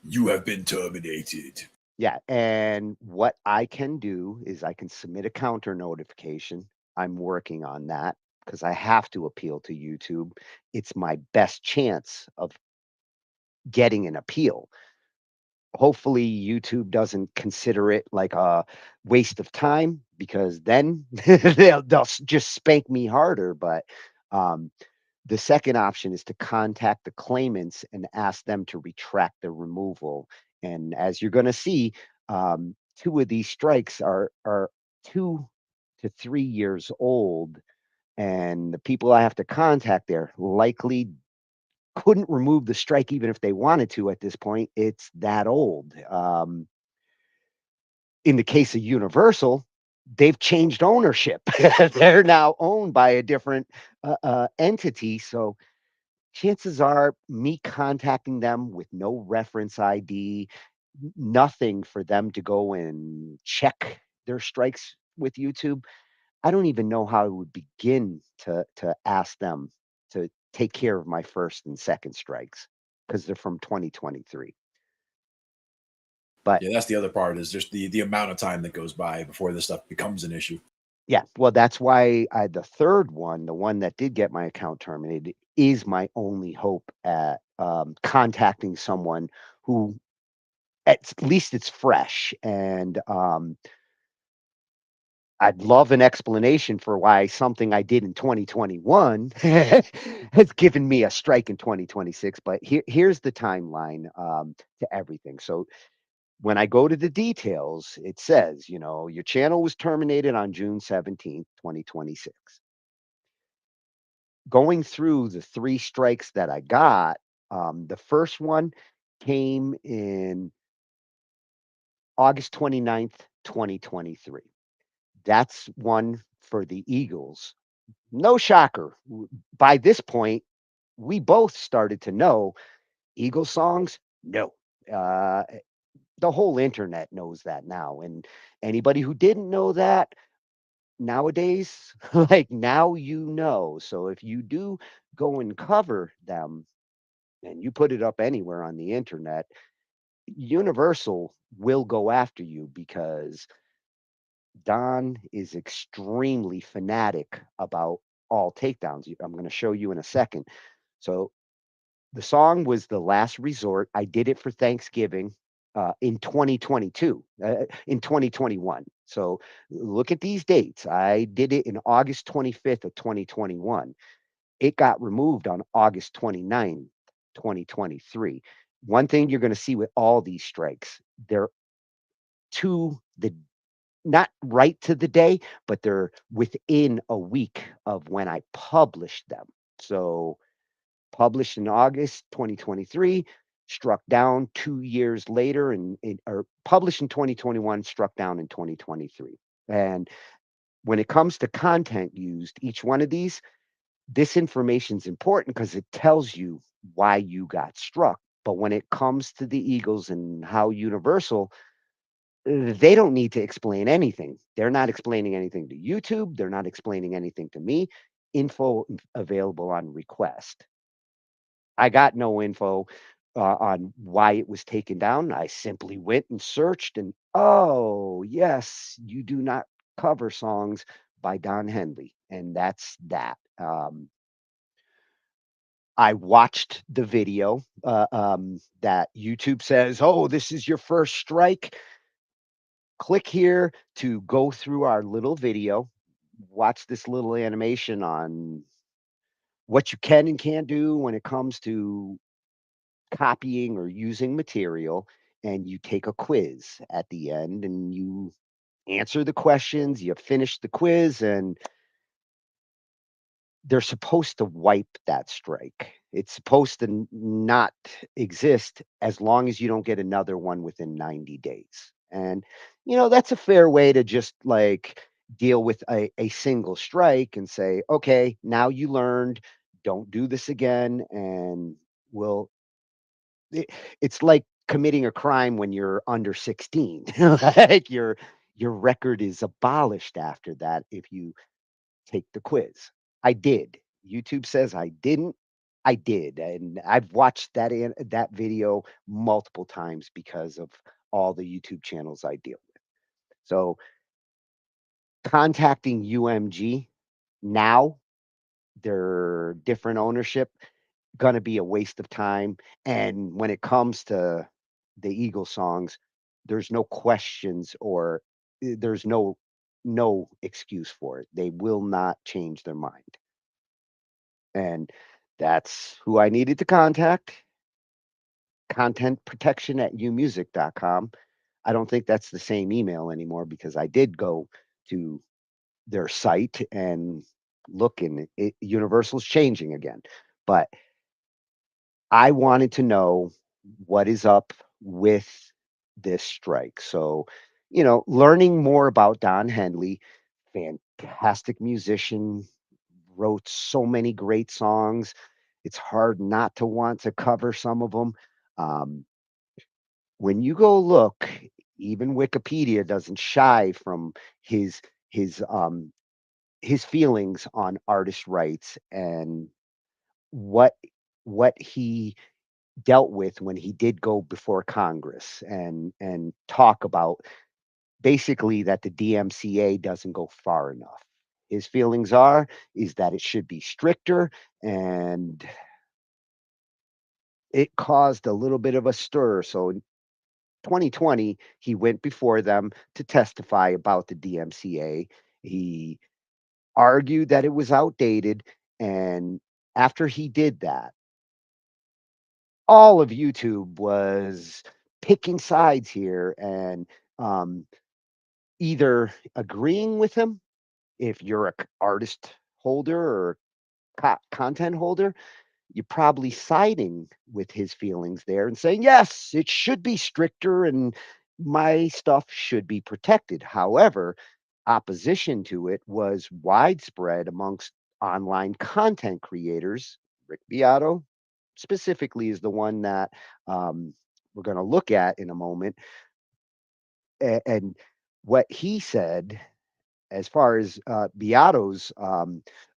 You have been terminated. Yeah, and what I can do is I can submit a counter notification. I'm working on that because I have to appeal to YouTube. It's my best chance of getting an appeal. Hopefully, YouTube doesn't consider it like a waste of time because then they'll just spank me harder. But um, the second option is to contact the claimants and ask them to retract the removal. And as you're going to see, 2 of these strikes are 2 to 3 years old, and the people I have to contact there likely couldn't remove the strike even if they wanted to at this point. It's that old. In the case of Universal, they've changed ownership. They're now owned by a different entity. So chances are me contacting them with no reference ID, nothing for them to go and check their strikes with YouTube. I don't even know how I would begin to ask them to take care of my first and second strikes because they're from 2023. But Yeah, that's the other part is just the amount of time that goes by before this stuff becomes an issue. yeah, well, that's why the third one, the one that did get my account terminated, is my only hope at contacting someone who at least it's fresh. And I'd love an explanation for why something I did in 2021 has given me a strike in 2026. But here's the timeline to everything. So when I go to the details, it says, your channel was terminated on June 17th, 2026. Going through the 3 strikes that I got, the first one came in August 29th, 2023. That's one for the Eagles. No shocker. By this point, we both started to know Eagle songs. No, uh, the whole internet knows that now, and anybody who didn't know that nowadays, like now you know. So if you do go and cover them and you put it up anywhere on the internet, Universal will go after you because Don is extremely fanatic about all takedowns. I'm going to show you in a second. So the song was The Last Resort. I did it for Thanksgiving in 2022, in 2021. So look at these dates. I did it in August 25th of 2021. It got removed on August 29th, 2023. One thing you're going to see with all these strikes, they're to the not right to the day, but they're within a week of when I published them. So published in August 2023, struck down 2 years later, or published in 2021, struck down in 2023. And when it comes to content used, each one of these, this information is important because it tells you why you got struck. But when it comes to the Eagles and how Universal, they don't need to explain anything. They're not explaining anything to YouTube. They're not explaining anything to me. Info available on request. I got no info on why it was taken down. I simply went and searched, and oh, yes, you do not cover songs by Don Henley. And that's that. I watched the video that YouTube says, oh, this is your first strike. Click here to go through our little video, watch this little animation on what you can and can't do when it comes to copying or using material, and you take a quiz at the end and you answer the questions, you finish the quiz, and they're supposed to wipe that strike. It's supposed to not exist as long as you don't get another one within 90 days. And, that's a fair way to just like deal with a single strike and say, okay, now you learned, don't do this again. And we'll, it, it's like committing a crime when you're under 16. Like your record is abolished after that if you take the quiz. I did. YouTube says I didn't. I did, and I've watched that video multiple times because of all the YouTube channels I deal with. So contacting UMG now, their different ownership, gonna be a waste of time. And when it comes to the Eagle songs, there's no questions or there's no excuse for it. They will not change their mind. And that's who I needed to contact. Content protection at umusic.com. I don't think that's the same email anymore because I did go to their site and look, and Universal's changing again. But I wanted to know what is up with this strike. So, learning more about Don Henley, fantastic musician, wrote so many great songs. It's hard not to want to cover some of them. Um, when you go look, even Wikipedia doesn't shy from his his um his feelings on artist rights and what he dealt with when he did go before Congress and talk about basically that the DMCA doesn't go far enough. His feelings is that it should be stricter, and it caused a little bit of a stir. So in 2020, he went before them to testify about the DMCA. He argued that it was outdated, and after he did that, all of YouTube was picking sides here and um, either agreeing with him if you're a artist holder or content holder, you're probably siding with his feelings there and saying, yes, it should be stricter and my stuff should be protected. However, opposition to it was widespread amongst online content creators Rick Beato specifically is the one that we're going to look at in a moment. And what he said, as far as Beato's uh,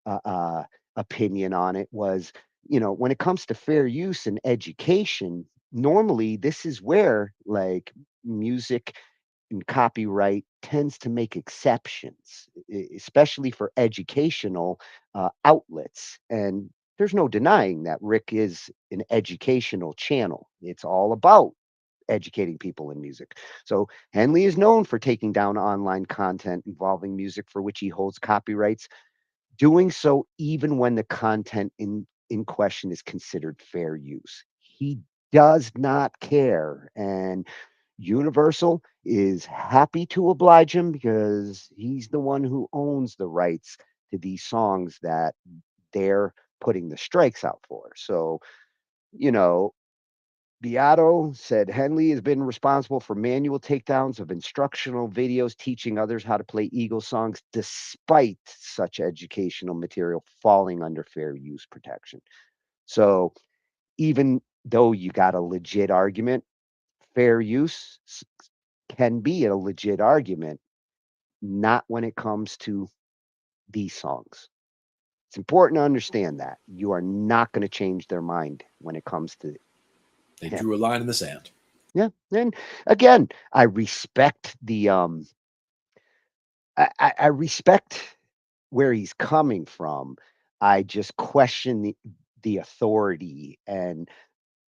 uh, opinion on it, was, when it comes to fair use and education, normally this is where like music and copyright tends to make exceptions, especially for educational outlets. And there's no denying that Rick is an educational channel. It's all about educating people in music. So Henley is known for taking down online content involving music for which he holds copyrights, doing so even when the content in question is considered fair use. He does not care. And Universal is happy to oblige him because he's the one who owns the rights to these songs that they're putting the strikes out for. So, you know, Beato said Henley has been responsible for manual takedowns of instructional videos teaching others how to play Eagle songs, despite such educational material falling under fair use protection. So even though you got a legit argument, fair use can be a legit argument, not when it comes to these songs. It's important to understand that you are not going to change their mind when it comes to They him. drew a line in the sand. Yeah, and again, I respect I respect where he's coming from. I just question the authority and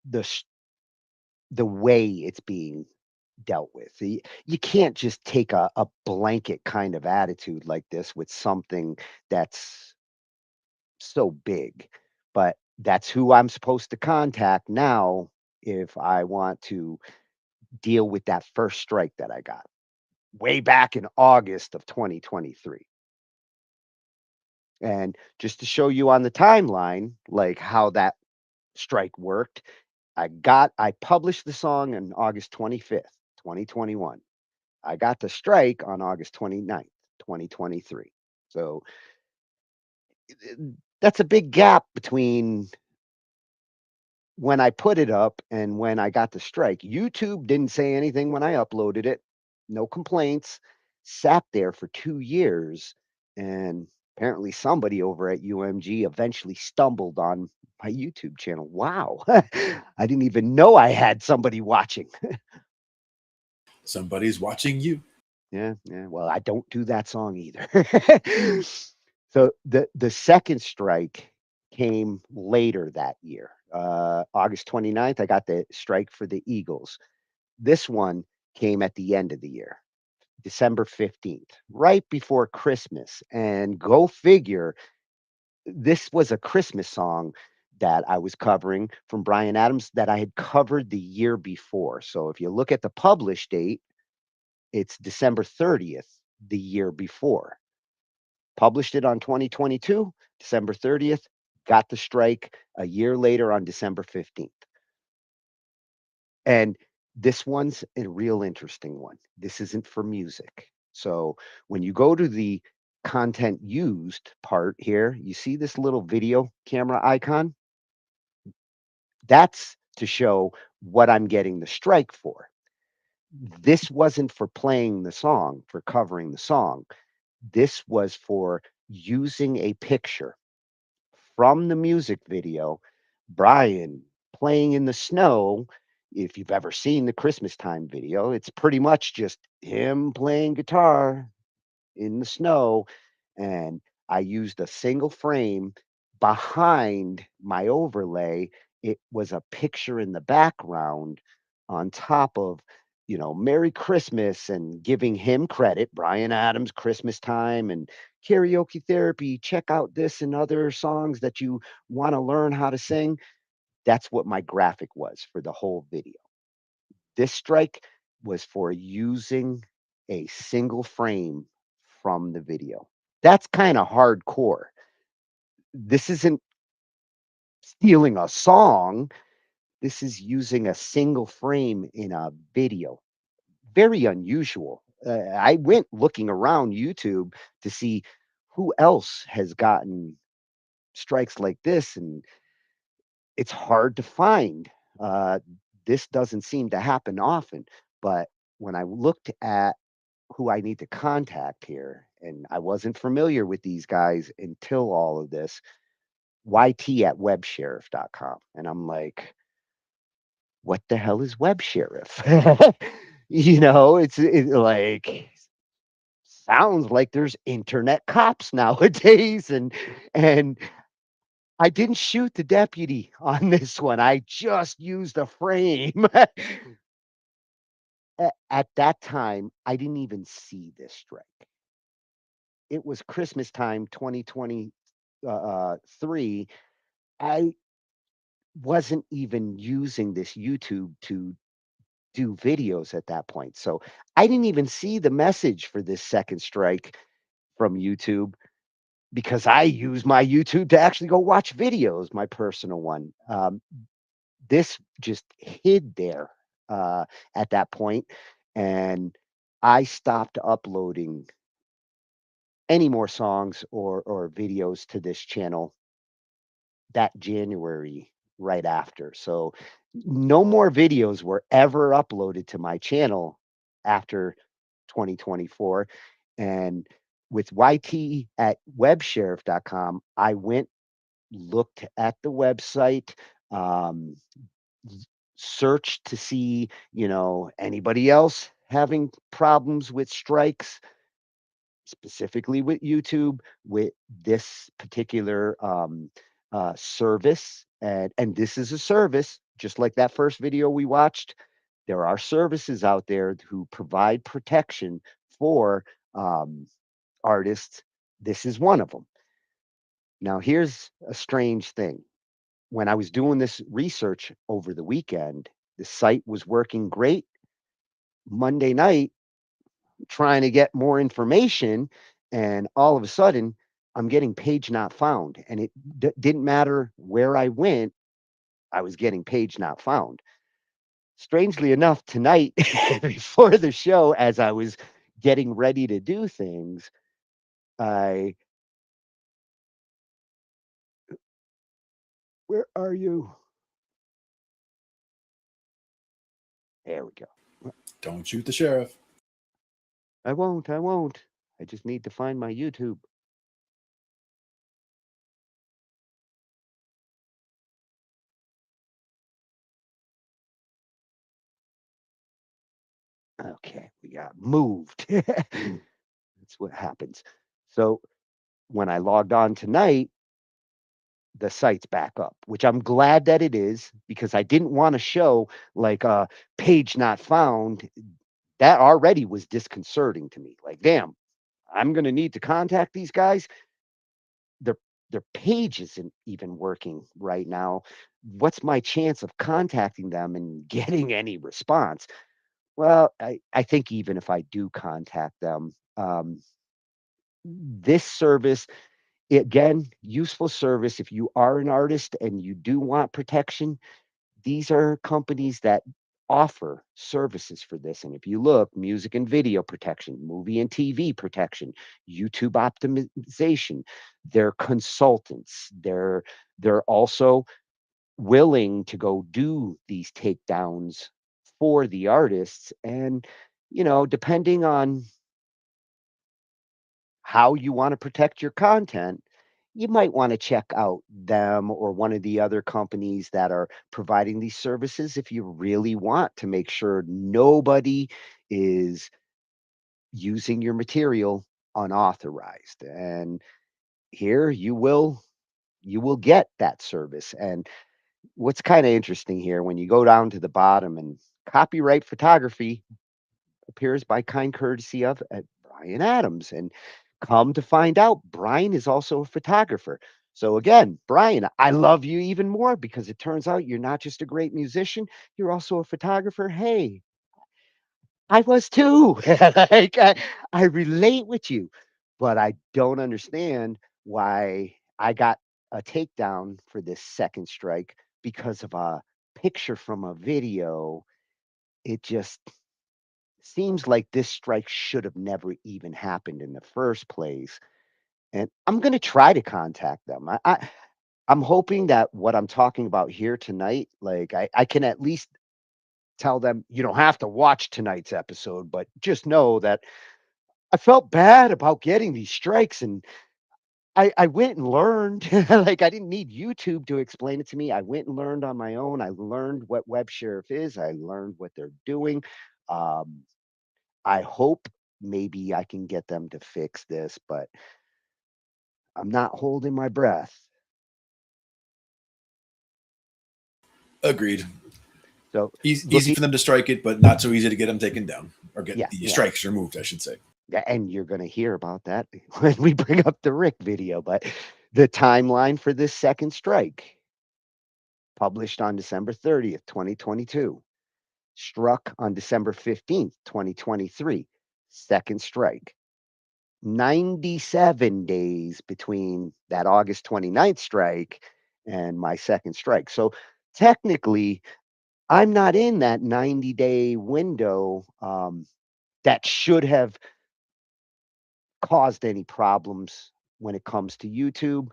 the sh- the way it's being dealt with. You can't just take a blanket kind of attitude like this with something that's so big. But that's who I'm supposed to contact now if I want to deal with that first strike that I got way back in August of 2023. And just to show you on the timeline, like how that strike worked, I published the song on August 25th, 2021. I got the strike on August 29th, 2023. So that's a big gap between when I put it up and when I got the strike. YouTube didn't say anything when I uploaded it. No complaints. Sat there for 2 years, and apparently somebody over at UMG eventually stumbled on my YouTube channel. Wow. I didn't even know I had somebody watching. Somebody's watching you. Yeah, yeah. Well, I don't do that song either. So the second strike came later that year. August 29th, I got the strike for the Eagles. This one came at the end of the year, December 15th, right before Christmas. And go figure, this was a Christmas song that I was covering from Bryan Adams that I had covered the year before. So if you look at the published date, it's December 30th, the year before. Published it on 2022, December 30th, got the strike a year later on December 15th. And this one's a real interesting one. This isn't for music. So when you go to the content used part here, you see this little video camera icon? That's to show what I'm getting the strike for. This wasn't for playing the song, for covering the song. This was for using a picture from the music video, Brian playing in the snow. If you've ever seen the Christmas time video, it's pretty much just him playing guitar in the snow. And I used a single frame behind my overlay. It was a picture in the background on top of, Merry Christmas and giving him credit, Brian Adams, Christmas time and karaoke therapy. Check out this and other songs that you want to learn how to sing. That's what my graphic was for the whole video. This strike was for using a single frame from the video. That's kind of hardcore. This isn't stealing a song. This is using a single frame in a video. Very unusual. I went looking around YouTube to see who else has gotten strikes like this, and it's hard to find. Uh, this doesn't seem to happen often, but when I looked at who I need to contact here, and I wasn't familiar with these guys until all of this, YT at websheriff.com. And I'm like, what the hell is web sheriff? Like sounds like there's internet cops nowadays, and I didn't shoot the deputy on this one. I just used a frame. At that time, I didn't even see this strike. It was Christmas time, 2023. I wasn't even using this YouTube to do videos at that point. So I didn't even see the message for this second strike from YouTube because I use my YouTube to actually go watch videos, my personal one. This just hid there at that point, and I stopped uploading any more songs or videos to this channel that January right after. So no more videos were ever uploaded to my channel after 2024. And with YT at websheriff.com, I went, looked at the website, um, searched to see, anybody else having problems with strikes, specifically with YouTube, with this particular service. And this is a service, just like that first video we watched. There are services out there who provide protection for um, artists. This is one of them. Now, here's a strange thing. When I was doing this research over the weekend, the site was working great. Monday night, trying to get more information, and all of a sudden, I'm getting page not found. And it didn't matter where I went, I was getting page not found. Strangely enough, tonight, before the show, as I was getting ready to do things, I where are you? There we go. Don't shoot the sheriff. I won't. I won't. I just need to find my YouTube. Okay, we got moved. That's what happens. So when I logged on tonight, the site's back up, which I'm glad that it is because I didn't want to show like a page not found. That already was disconcerting to me. Like, damn, I'm gonna need to contact these guys. Their their page isn't even working right now. What's my chance of contacting them and getting any response? Well, I think even if I do contact them, this service, again, useful service. If you are an artist and you do want protection, these are companies that offer services for this. And if you look, music and video protection, movie and TV protection, YouTube optimization, they're consultants. They're also willing to go do these takedowns for the artists. And, depending on how you want to protect your content, you might want to check out them or one of the other companies that are providing these services if you really want to make sure nobody is using your material unauthorized. And here you will get that service. And what's kind of interesting here, when you go down to the bottom, and copyright photography appears by kind courtesy of Bryan Adams. And come to find out, Bryan is also a photographer. So again, Bryan, I love you even more because it turns out you're not just a great musician, you're also a photographer. Hey, I was too. Like, I relate with you, but I don't understand why I got a takedown for this second strike because of a picture from a video. It just seems like this strike should have never even happened in the first place. And I'm going to try to contact them. I'm hoping that what I'm talking about here tonight, like I can at least tell them you don't have to watch tonight's episode, but just know that I felt bad about getting these strikes and I went and learned. Like I didn't need YouTube to explain it to me. I went and learned on my own. I learned what web sheriff is. I learned what they're doing. Um, I hope maybe I can get them to fix this, but I'm not holding my breath. Agreed. So Easy for them to strike it, but not so easy to get them taken down or get yeah, the yeah. strikes removed, I should say. Yeah, and you're gonna hear about that when we bring up the Rick video, but the timeline for this second strike, published on December 30th, 2022, struck on December 15th, 2023, second strike. 97 days between that August 29th strike and my second strike. So technically, I'm not in that 90-day window that should have caused any problems when it comes to YouTube.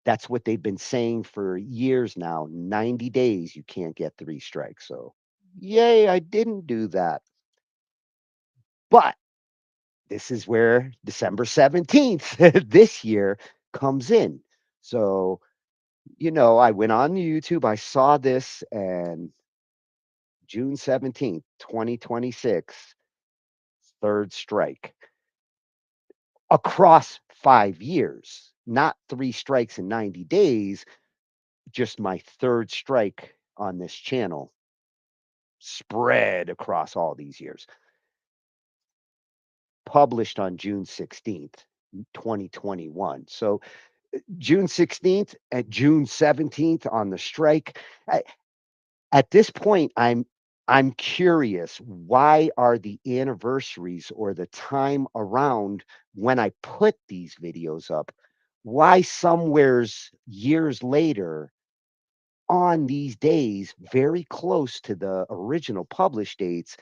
That's what they've been saying for years now. 90 days, you can't get 3 strikes. So, yay, I didn't do that. But this is where December 17th this year comes in. So, I went on YouTube, I saw this, and June 17th, 2026, third strike across 5 years, not 3 strikes in 90 days, just my third strike on this channel spread across all these years. Published on June 16th, 2021. So June 16th and June 17th on the strike. At this point, I'm curious, why are the anniversaries or the time around when I put these videos up, why somewheres years later on these days, very close to the original publish dates,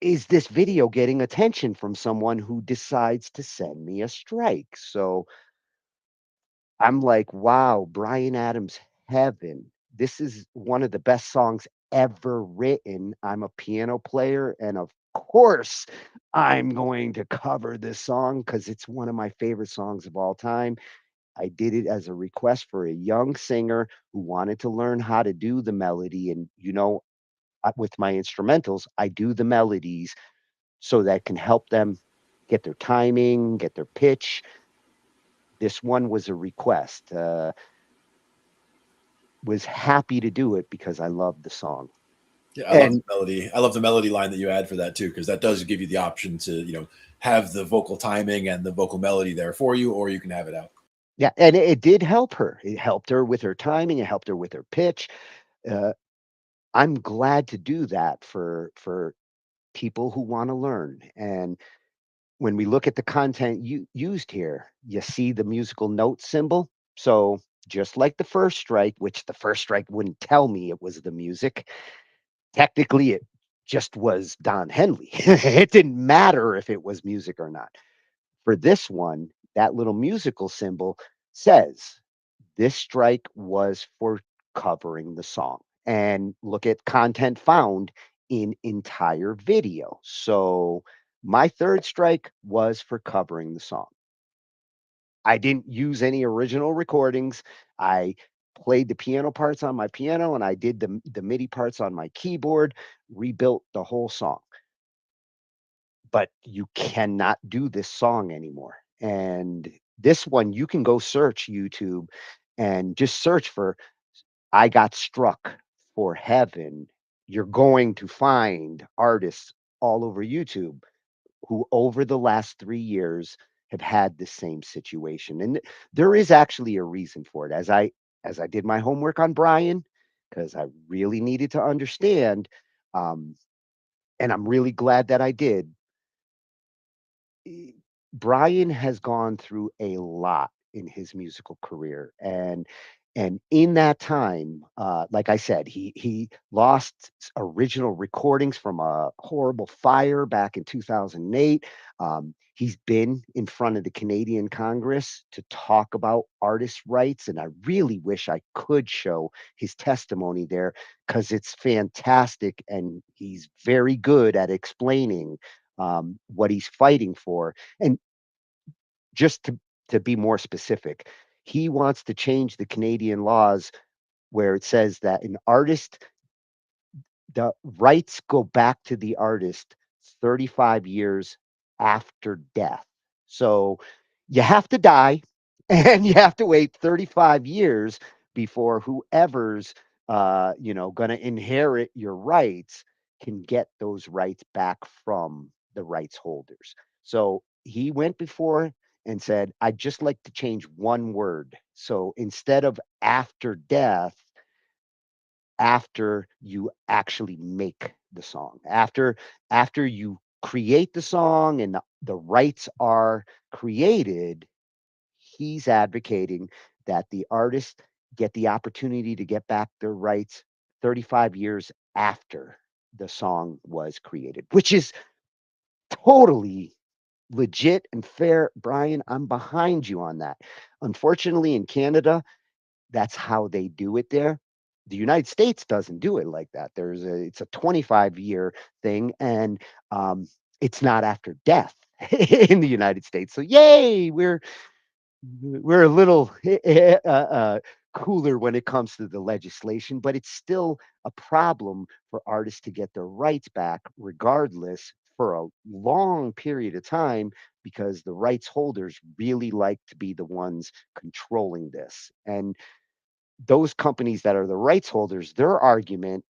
is this video getting attention from someone who decides to send me a strike? So I'm like, wow, Bryan Adams heaven. This is one of the best songs ever written. I'm a piano player, and of course, I'm going to cover this song because it's one of my favorite songs of all time. I did it as a request for a young singer who wanted to learn how to do the melody. And, with my instrumentals, I do the melodies so that can help them get their timing, get their pitch. This one was a request. Was happy to do it because I love the song. Yeah, I love And the melody. I love the melody line that you add for that too, because that does give you the option to, have the vocal timing and the vocal melody there for you, or you can have it out. yeah, and it did help her. It helped her with her timing. It helped her with her pitch. Uh, I'm glad to do that for people who want to learn. And when we look at the content used here, you see the musical note symbol. So just like the first strike, which the first strike wouldn't tell me it was the music, technically it just was Don Henley. It didn't matter if it was music or not. For this one, that little musical symbol says this strike was for covering the song. And look at content found in entire video. So my third strike was for covering the song. I didn't use any original recordings. I played the piano parts on my piano and I did the MIDI parts on my keyboard, rebuilt the whole song. But you cannot do this song anymore. And this one, you can go search YouTube and just search for I Got Struck for Heaven. You're going to find artists all over YouTube who, over the last 3 years, have had the same situation. And there is actually a reason for it. As I did my homework on Brian, because I really needed to understand, um, and I'm really glad that I did. Brian has gone through a lot in his musical career, and And in that time, like I said, he lost original recordings from a horrible fire back in 2008. He's been in front of the Canadian Congress to talk about artists' rights, and I really wish I could show his testimony there because it's fantastic, and he's very good at explaining what he's fighting for. And just to be more specific, he wants to change the Canadian laws where it says that an artist, the rights go back to the artist 35 years after death. So you have to die and you have to wait 35 years before whoever's going to inherit your rights can get those rights back from the rights holders. So he went before and said, I'd just like to change one word. So instead of after death, after you actually make the song, after you create the song and the rights are created, he's advocating that the artist get the opportunity to get back their rights 35 years after the song was created, which is totally legit and fair. Brian, I'm behind you on that. Unfortunately, in Canada, that's how they do it there. The United States doesn't do it like that. It's a 25-year thing, and it's not after death in the United States. So yay, we're a little cooler when it comes to the legislation, but it's still a problem for artists to get their rights back, regardless, for a long period of time, because the rights holders really like to be the ones controlling this. And those companies that are the rights holders, their argument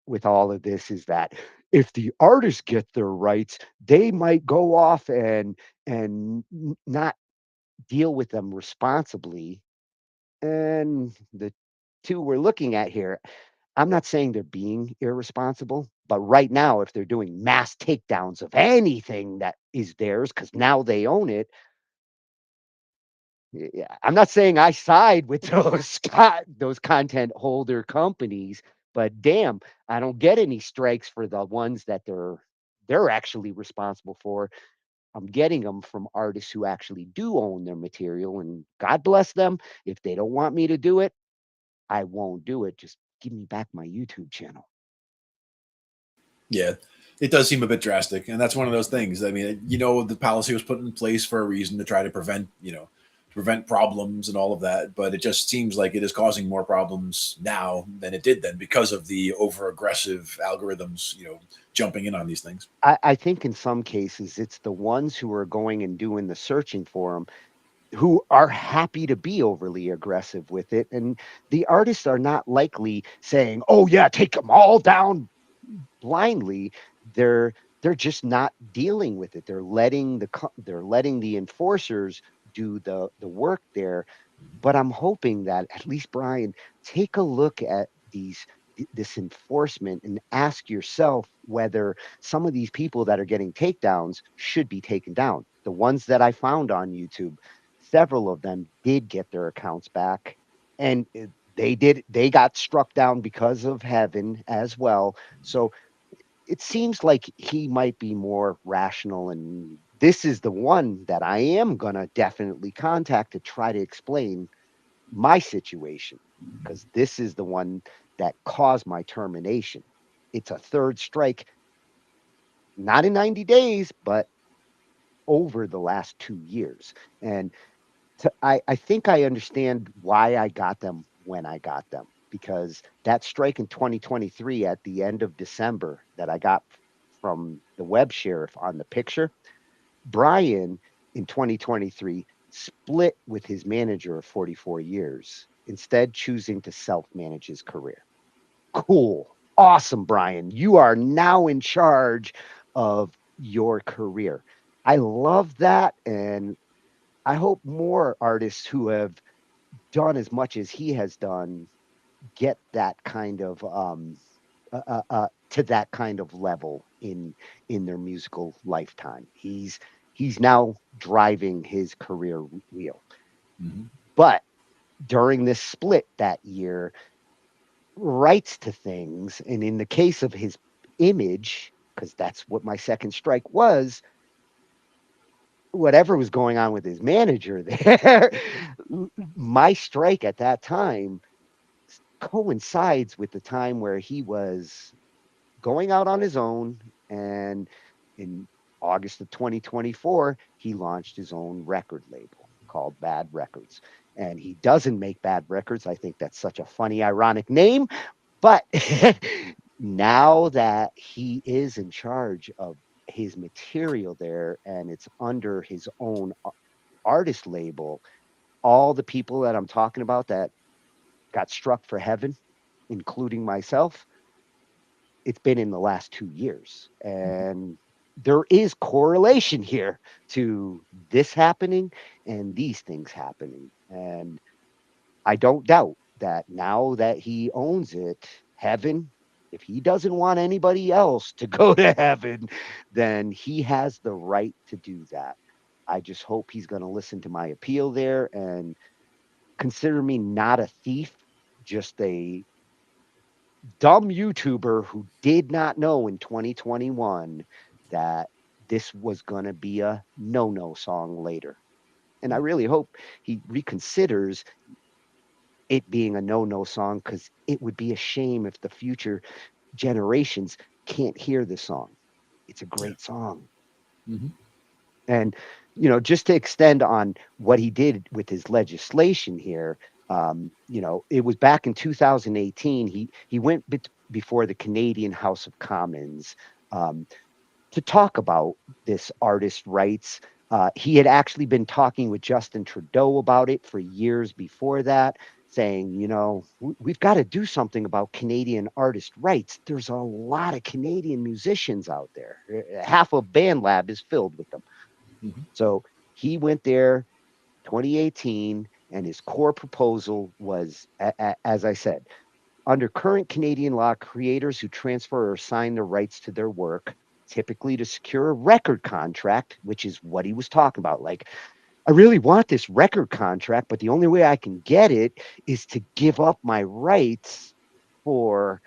with all of this is that if the artists get their rights, they might go off and not deal with them responsibly. And the two we're looking at here, I'm not saying they're being irresponsible, but right now, if they're doing mass takedowns of anything that is theirs, because now they own it, yeah, I'm not saying I side with those content holder companies, but damn, I don't get any strikes for the ones that they're actually responsible for. I'm getting them from artists who actually do own their material, and God bless them. If they don't want me to do it, I won't do it. Just give me back my YouTube channel. Yeah, it does seem a bit drastic, and that's one of those things. I mean, the policy was put in place for a reason to try to prevent problems and all of that, but it just seems like it is causing more problems now than it did then because of the over aggressive algorithms, jumping in on these things. I think in some cases it's the ones who are going and doing the searching for them who are happy to be overly aggressive with it, and the artists are not likely saying, oh yeah, take them all down blindly. They're just not dealing with it. They're letting the enforcers do the work there. But I'm hoping that at least, Brian, take a look at this enforcement and ask yourself whether some of these people that are getting takedowns should be taken down. The ones that I found on YouTube, several of them did get their accounts back, and they got struck down because of heaven as well. So it seems like he might be more rational, and this is the one that I am going to definitely contact to try to explain my situation, because this is the one that caused my termination. It's a third strike, not in 90 days, but over the last 2 years. And I think I understand why I got them when I got them, because that strike in 2023 at the end of December that I got from the web sheriff on the picture, Brian in 2023 split with his manager of 44 years, instead choosing to self-manage his career. Cool. Awesome, Brian. You are now in charge of your career. I love that, and I hope more artists who have done as much as he has done get that kind of to that kind of level in their musical lifetime. He's now driving his career wheel. Mm-hmm. But during this split that year, rights to things. And in the case of his image, because that's what my second strike was, whatever was going on with his manager there, my strike at that time coincides with the time where he was going out on his own. And in August of 2024, he launched his own record label called Bad Records. And he doesn't make bad records. I think that's such a funny, ironic name. But now that he is in charge of his material there and it's under his own artist label, all the people that I'm talking about that got struck for heaven, including myself, it's been in the last 2 years. And there is correlation here to this happening and these things happening. And I don't doubt that now that he owns it, heaven, if he doesn't want anybody else to go to heaven, then he has the right to do that. I just hope he's going to listen to my appeal there and consider me not a thief, just a dumb YouTuber who did not know in 2021 that this was going to be a no song later. And I really hope he reconsiders it being a no song, because it would be a shame if the future generations can't hear the song. It's a great song. And, just to extend on what he did with his legislation here, it was back in 2018. He went before the Canadian House of Commons um, to talk about this artist rights. He had actually been talking with Justin Trudeau about it for years before that, saying, we've got to do something about Canadian artist rights. There's a lot of Canadian musicians out there. Half of Band Lab is filled with them. So he went there 2018, and his core proposal was, as I said, under current Canadian law, creators who transfer or sign the rights to their work, typically to secure a record contract, which is what he was talking about. Like, I really want this record contract, but the only way I can get it is to give up my rights for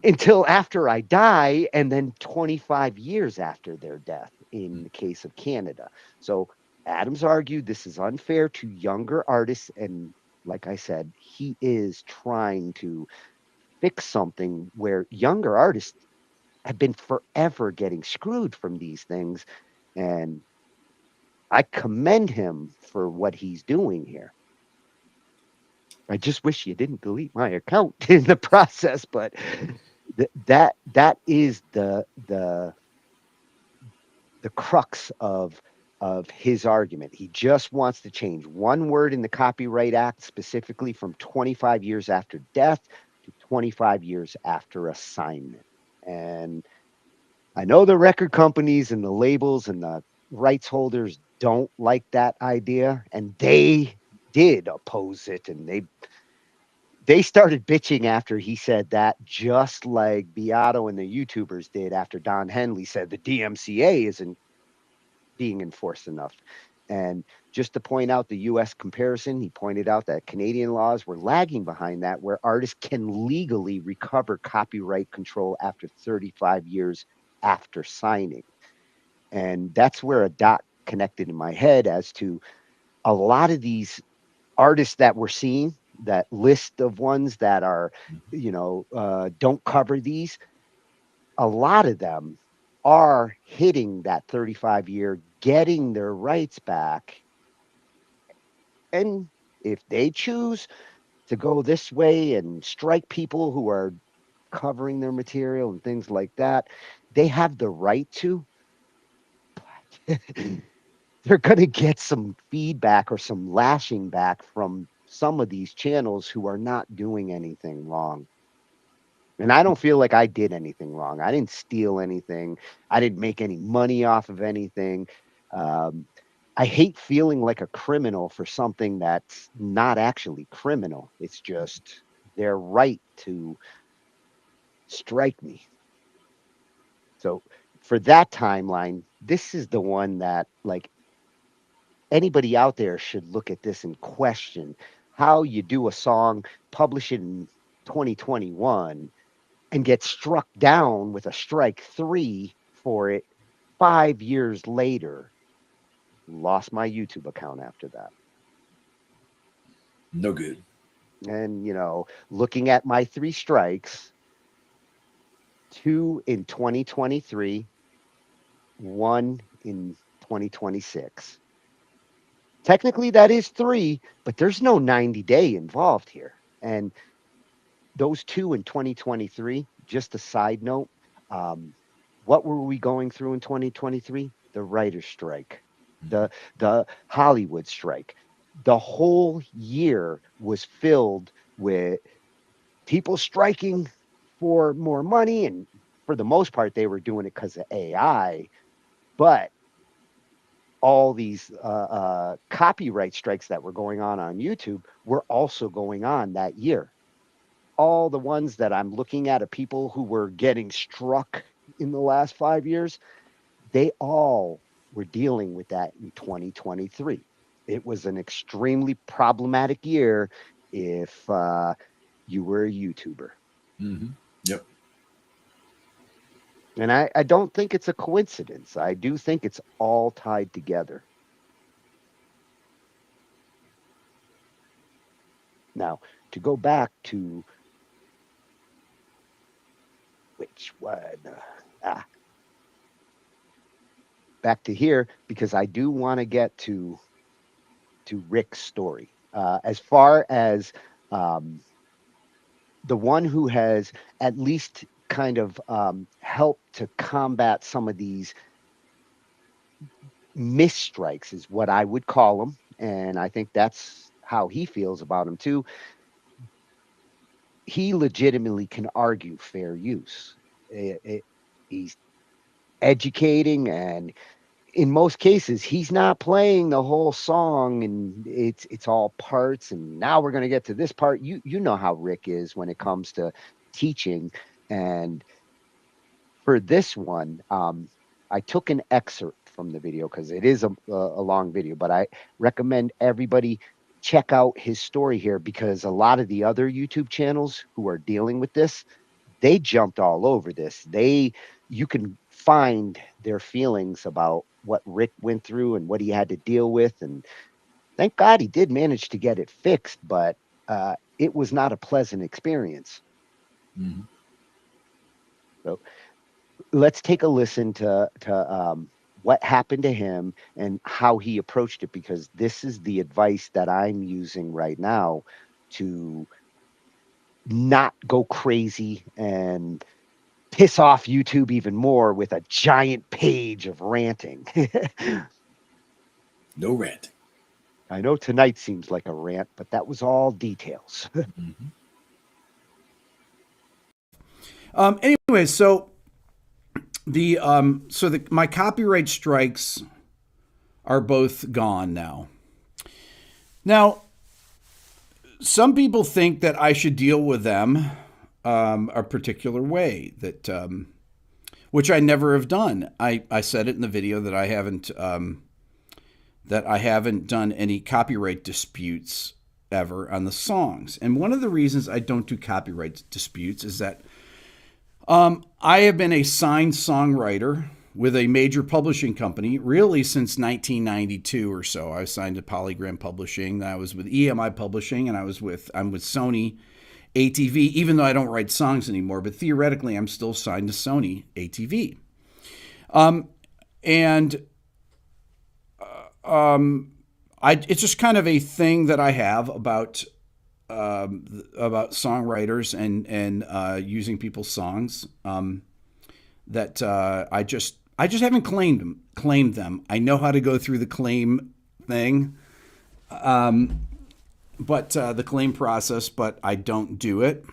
until after I die, and then 25 years after their death in the case of Canada. So Adams argued this is unfair to younger artists. And like I said, he is trying to fix something where younger artists have been forever getting screwed from these things. And I commend him for what he's doing here. I just wish you didn't delete my account in the process, but that is the crux of his argument. He just wants to change one word in the Copyright Act, specifically from 25 years after death to 25 years after assignment. And I know the record companies and the labels and the rights holders don't like that idea, and they did oppose it, and they started bitching after he said that, just like Beato and the YouTubers did after Don Henley said the DMCA isn't being enforced enough. And just to point out the US comparison, he pointed out that Canadian laws were lagging behind that, where artists can legally recover copyright control after 35 years after signing. And that's where a dot connected in my head as to a lot of these artists that we're seeing, that list of ones that are, don't cover these, a lot of them are hitting that 35-year, getting their rights back. And if they choose to go this way and strike people who are covering their material and things like that, they have the right to. They're going to get some feedback or some lashing back from some of these channels who are not doing anything wrong. And I don't feel like I did anything wrong. I didn't steal anything. I didn't make any money off of anything. Um, I hate feeling like a criminal for something that's not actually criminal. It's just their right to strike me. So for that timeline, this is the one that, like, anybody out there should look at this and question how you do a song, publish it in 2021, and get struck down with a strike 3 for it 5 years later. Lost my YouTube account after that. No good. And, looking at my 3 strikes, 2 in 2023, 1 in 2026. Technically, that is 3, but there's no 90-day involved here. And those 2 in 2023, just a side note, what were we going through in 2023? The writer's strike, the Hollywood strike. The whole year was filled with people striking for more money, and for the most part, they were doing it because of AI. But all these copyright strikes that were going on YouTube were also going on that year. All the ones that I'm looking at of people who were getting struck in the last 5 years, they all were dealing with that in 2023. It was an extremely problematic year if you were a YouTuber. Mm-hmm. Yep. And I don't think it's a coincidence. I do think it's all tied together. Now, to go back to which one? Back to here, because I do want to get to Rick's story. As far as the one who has at least kind of helped to combat some of these misstrikes is what I would call them. And I think that's how he feels about them too. He legitimately can argue fair use. He's educating, and in most cases he's not playing the whole song, and it's all parts. And now we're going to get to this part. You know how Rick is when it comes to teaching. And for this one, I took an excerpt from the video because it is a long video, but I recommend everybody check out his story here, because a lot of the other YouTube channels who are dealing with this, they jumped all over this. You can find their feelings about what Rick went through and what he had to deal with. And thank God he did manage to get it fixed, but it was not a pleasant experience. Mm-hmm. So let's take a listen to what happened to him and how he approached it, because this is the advice that I'm using right now to not go crazy and piss off YouTube even more with a giant page of ranting. No rant. I know tonight seems like a rant, but that was all details. Mm-hmm. Anyway, so my copyright strikes are both gone now. Now, some people think that I should deal with them a particular way, which I never have done. I said it in the video that I haven't done any copyright disputes ever on the songs. And one of the reasons I don't do copyright disputes is that I have been a signed songwriter with a major publishing company really since 1992 or so. I was signed to Polygram Publishing. Then I was with EMI Publishing, and I'm with Sony ATV, even though I don't write songs anymore. But theoretically, I'm still signed to Sony ATV. It's just kind of a thing that I have about songwriters and using people's songs that I just haven't claimed them. I know how to go through the claim thing, but the claim process, but I don't do it.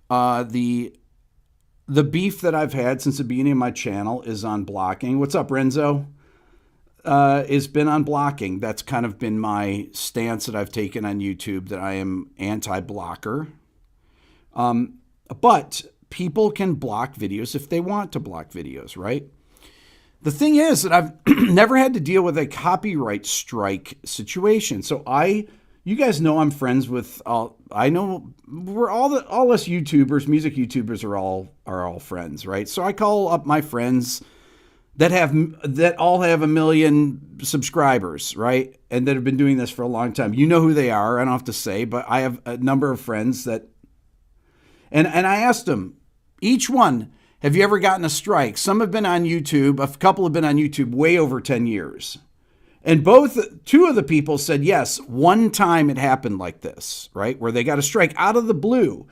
The beef that I've had since the beginning of my channel is on blocking. What's up, Renzo? Has been on blocking. That's kind of been my stance that I've taken on YouTube, that I am anti-blocker. But people can block videos if they want to block videos, right? the thing is that I've never had to deal with a copyright strike situation. So you guys know I'm friends with I know we're all us YouTubers, music YouTubers are all friends, right? So I call up my friends that all have 1 million subscribers, right? And that have been doing this for a long time. You know who they are. I don't have to say, but I have a number of friends that, and I asked them, each one, have you ever gotten a strike? Some have been on YouTube. A couple have been on YouTube way over 10 years. And two of the people said, yes, one time it happened like this, right? Where they got a strike out of the blue.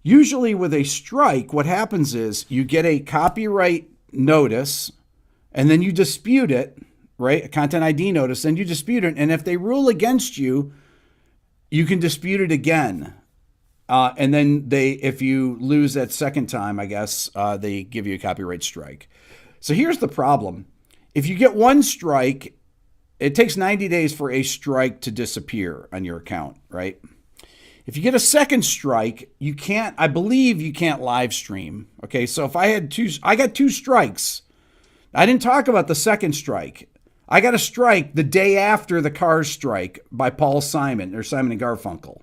Usually with a strike, what happens is you get a copyright notice and then you dispute it, right? A content ID notice, then you dispute it. And if they rule against you, you can dispute it again. And then if you lose that second time, I guess, they give you a copyright strike. So here's the problem. If you get one strike, it takes 90 days for a strike to disappear on your account, right? If you get a second strike, I believe you can't live stream. Okay, so if I got 2 strikes. I didn't talk about the second strike. I got a strike the day after the Cars strike by Paul Simon or Simon and Garfunkel.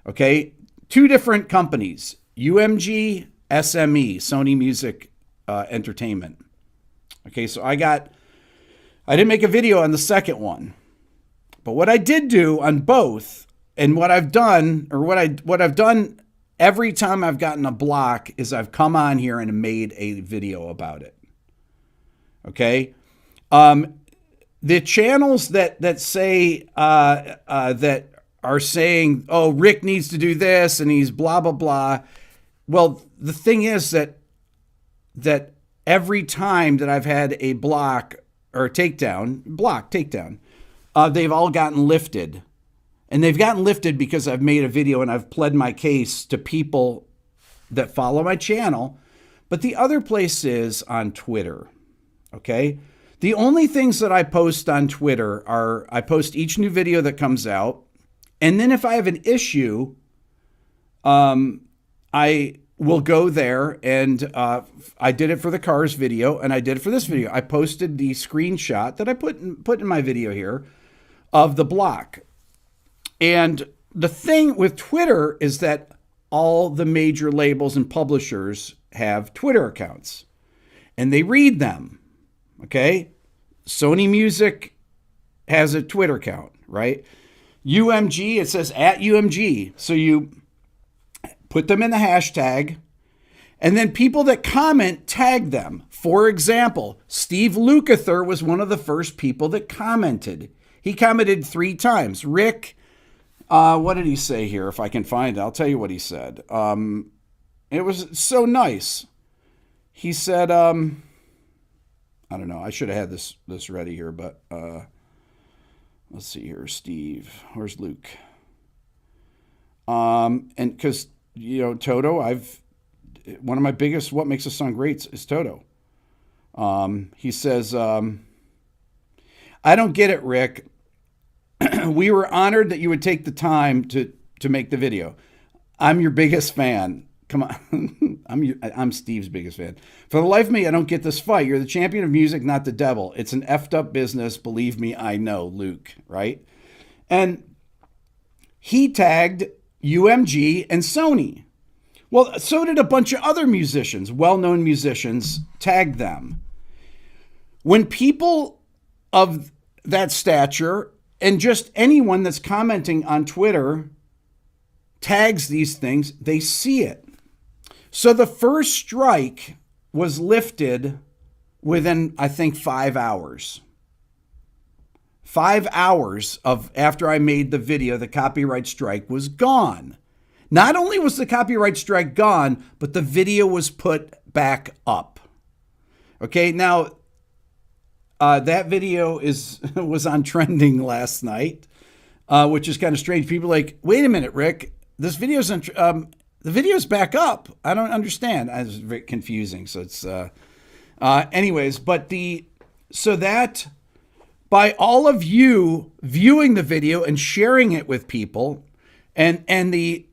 Okay, 2 different companies, UMG, SME, Sony Music Entertainment. Okay, so I didn't make a video on the second one. But what I did do on both, and what I've done every time I've gotten a block is I've come on here and made a video about it. Okay? The channels that say that are saying, oh, Rick needs to do this and he's blah, blah, blah. Well, the thing is that every time that I've had a block or a takedown, they've all gotten lifted. And they've gotten lifted because I've made a video and I've pled my case to people that follow my channel. But the other place is on Twitter. Okay? The only things that I post on Twitter are I post each new video that comes out. And then if I have an issue, I will go there and I did it for the Cars video and I did it for this video. I posted the screenshot that I put in my video here of the block. And the thing with Twitter is that all the major labels and publishers have Twitter accounts and they read them. Okay? Sony Music has a Twitter account, right? UMG, it says at UMG. So you put them in the hashtag, and then people that comment tag them. For example, Steve Lukather was one of the first people that commented. He commented 3 times. Rick, what did he say here? If I can find it, I'll tell you what he said. It was so nice. He said, I don't know. I should have had this ready here, but let's see here. Steve, where's Luke? And because, Toto, one of my biggest what makes a song great is Toto. He says, I don't get it, Rick. We were honored that you would take the time to make the video. I'm your biggest fan. Come on. I'm Steve's biggest fan. For the life of me, I don't get this fight. You're the champion of music, not the devil. It's an effed up business. Believe me, I know, Luke, right? And he tagged UMG and Sony. Well, so did a bunch of other musicians, well-known musicians, tag them. When people of that stature and just anyone that's commenting on Twitter tags these things, they see it. So the first strike was lifted within, I think, 5 hours. 5 hours after I made the video, the copyright strike was gone. Not only was the copyright strike gone, but the video was put back up. Okay, now that video was on trending last night, which is kind of strange. People are like, wait a minute, Rick, this video's the video's back up. I don't understand. It's very confusing. So it's anyways, but so that by all of you viewing the video and sharing it with people, and the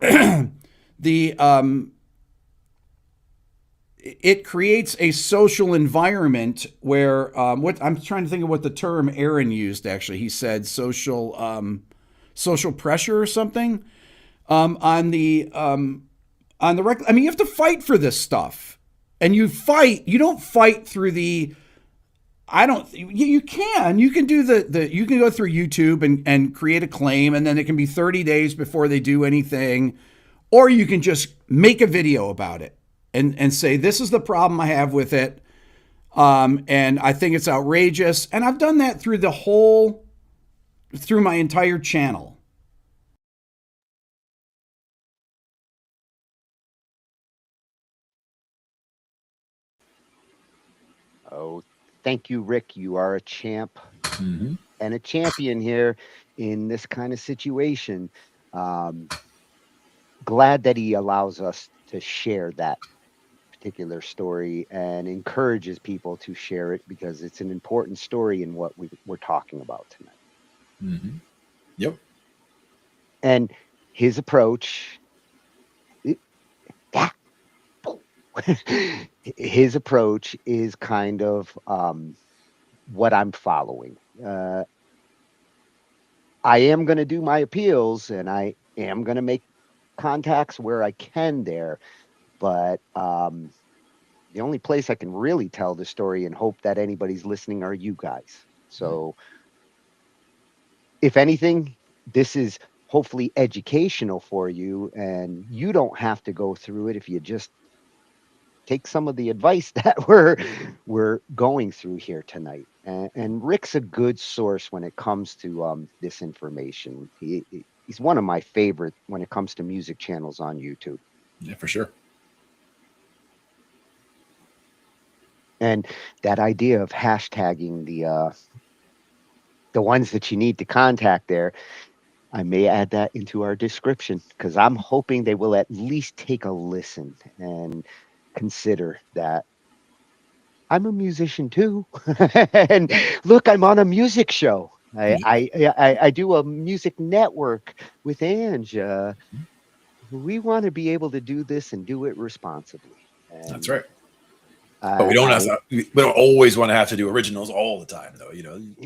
it creates a social environment where what I'm trying to think of what the term Aaron used. Actually, he said social pressure or something on the I mean, you have to fight for this stuff, and you don't fight through the. You can do you can go through YouTube and create a claim, and then it can be 30 days before they do anything, or you can just make a video about it and say, this is the problem I have with it. And I think it's outrageous. And I've done that through my entire channel. Oh, thank you, Rick. You are a champ and a champion here in this kind of situation. Glad that he allows us to share that particular story and encourages people to share it because it's an important story in what we're talking about tonight. Yep. And his approach, his approach is kind of what I'm following. I am going to do my appeals and I am going to make contacts where I can there. But the only place I can really tell the story and hope that anybody's listening are you guys. So if anything, this is hopefully educational for you and you don't have to go through it if you just take some of the advice that we're going through here tonight. And Rick's a good source when it comes to this information. He's one of my favorite when it comes to music channels on YouTube. Yeah, for sure. And that idea of hashtagging the ones that you need to contact there, I may add that into our description because I'm hoping they will at least take a listen and consider that I'm a musician too. And look, I'm on a music show. I do a music network with Ange. We want to be able to do this and do it responsibly. And that's right. But we don't always want to have to do originals all the time, though.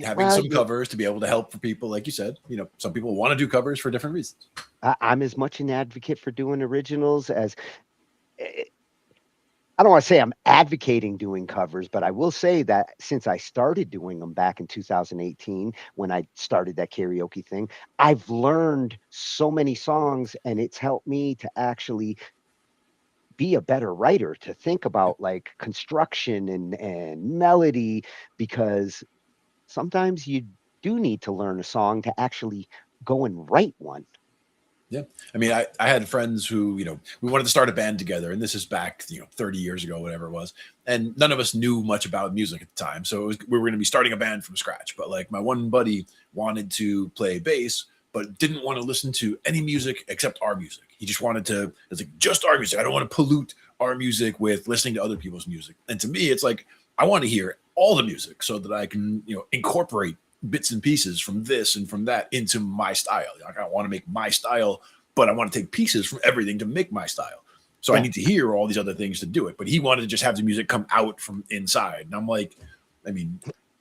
Having some covers to be able to help for people, like you said. Some people want to do covers for different reasons. I'm as much an advocate for doing originals as I don't want to say I'm advocating doing covers, but I will say that since I started doing them back in 2018, when I started that karaoke thing, I've learned so many songs and it's helped me to actually be a better writer, to think about like construction and melody, because sometimes you do need to learn a song to actually go and write one. Yeah. I mean, I had friends who, we wanted to start a band together, and this is back, 30 years ago, whatever it was. And none of us knew much about music at the time. So we were going to be starting a band from scratch. But like my one buddy wanted to play bass, but didn't want to listen to any music except our music. He just wanted to, it's like just our music. I don't want to pollute our music with listening to other people's music. And to me, it's like, I want to hear all the music so that I can, incorporate bits and pieces from this and from that into my style. Like, I want to make my style, but I want to take pieces from everything to make my style. So I need to hear all these other things to do it. But he wanted to just have the music come out from inside. And I'm like, I mean,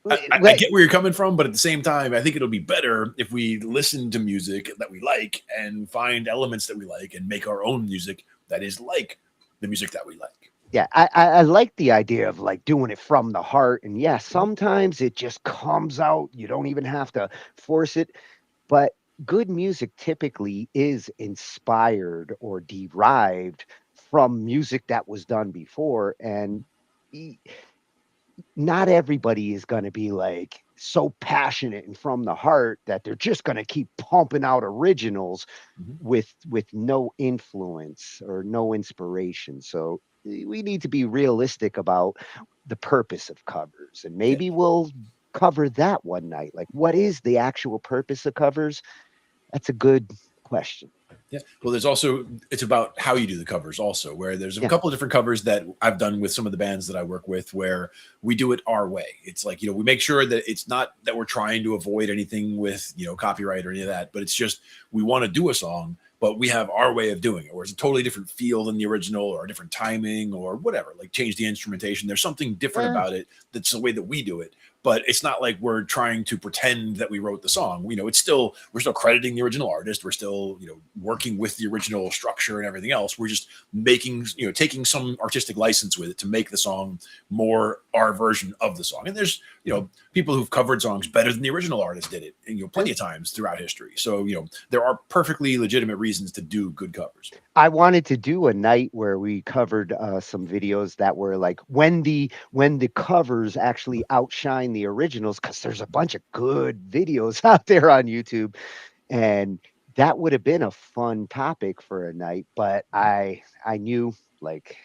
I get where you're coming from, but at the same time, I think it'll be better if we listen to music that we like and find elements that we like and make our own music that is like the music that we like. Yeah, I like the idea of like doing it from the heart. And yeah, sometimes it just comes out. You don't even have to force it. But good music typically is inspired or derived from music that was done before. And not everybody is going to be like so passionate and from the heart that they're just going to keep pumping out originals with no influence or no inspiration. So we need to be realistic about the purpose of covers, and maybe we'll cover that one night. Like, what is the actual purpose of covers? That's a good question. Yeah. Well, it's about how you do the covers also, where there's a couple of different covers that I've done with some of the bands that I work with where we do it our way. It's like, we make sure that it's not that we're trying to avoid anything with, copyright or any of that, but it's just, we want to do a song, but we have our way of doing it, where it's a totally different feel than the original, or a different timing, or whatever. Like change the instrumentation. There's something different about it. That's the way that we do it. But it's not like we're trying to pretend that we wrote the song. We're still crediting the original artist. We're still, working with the original structure and everything else. We're just making, taking some artistic license with it to make the song more our version of the song. And there's, people who've covered songs better than the original artist did it, and plenty of times throughout history. So, there are perfectly legitimate reasons to do good covers. I wanted to do a night where we covered some videos that were like when the covers actually outshine the originals, because there's a bunch of good videos out there on YouTube, and that would have been a fun topic for a night. But I knew like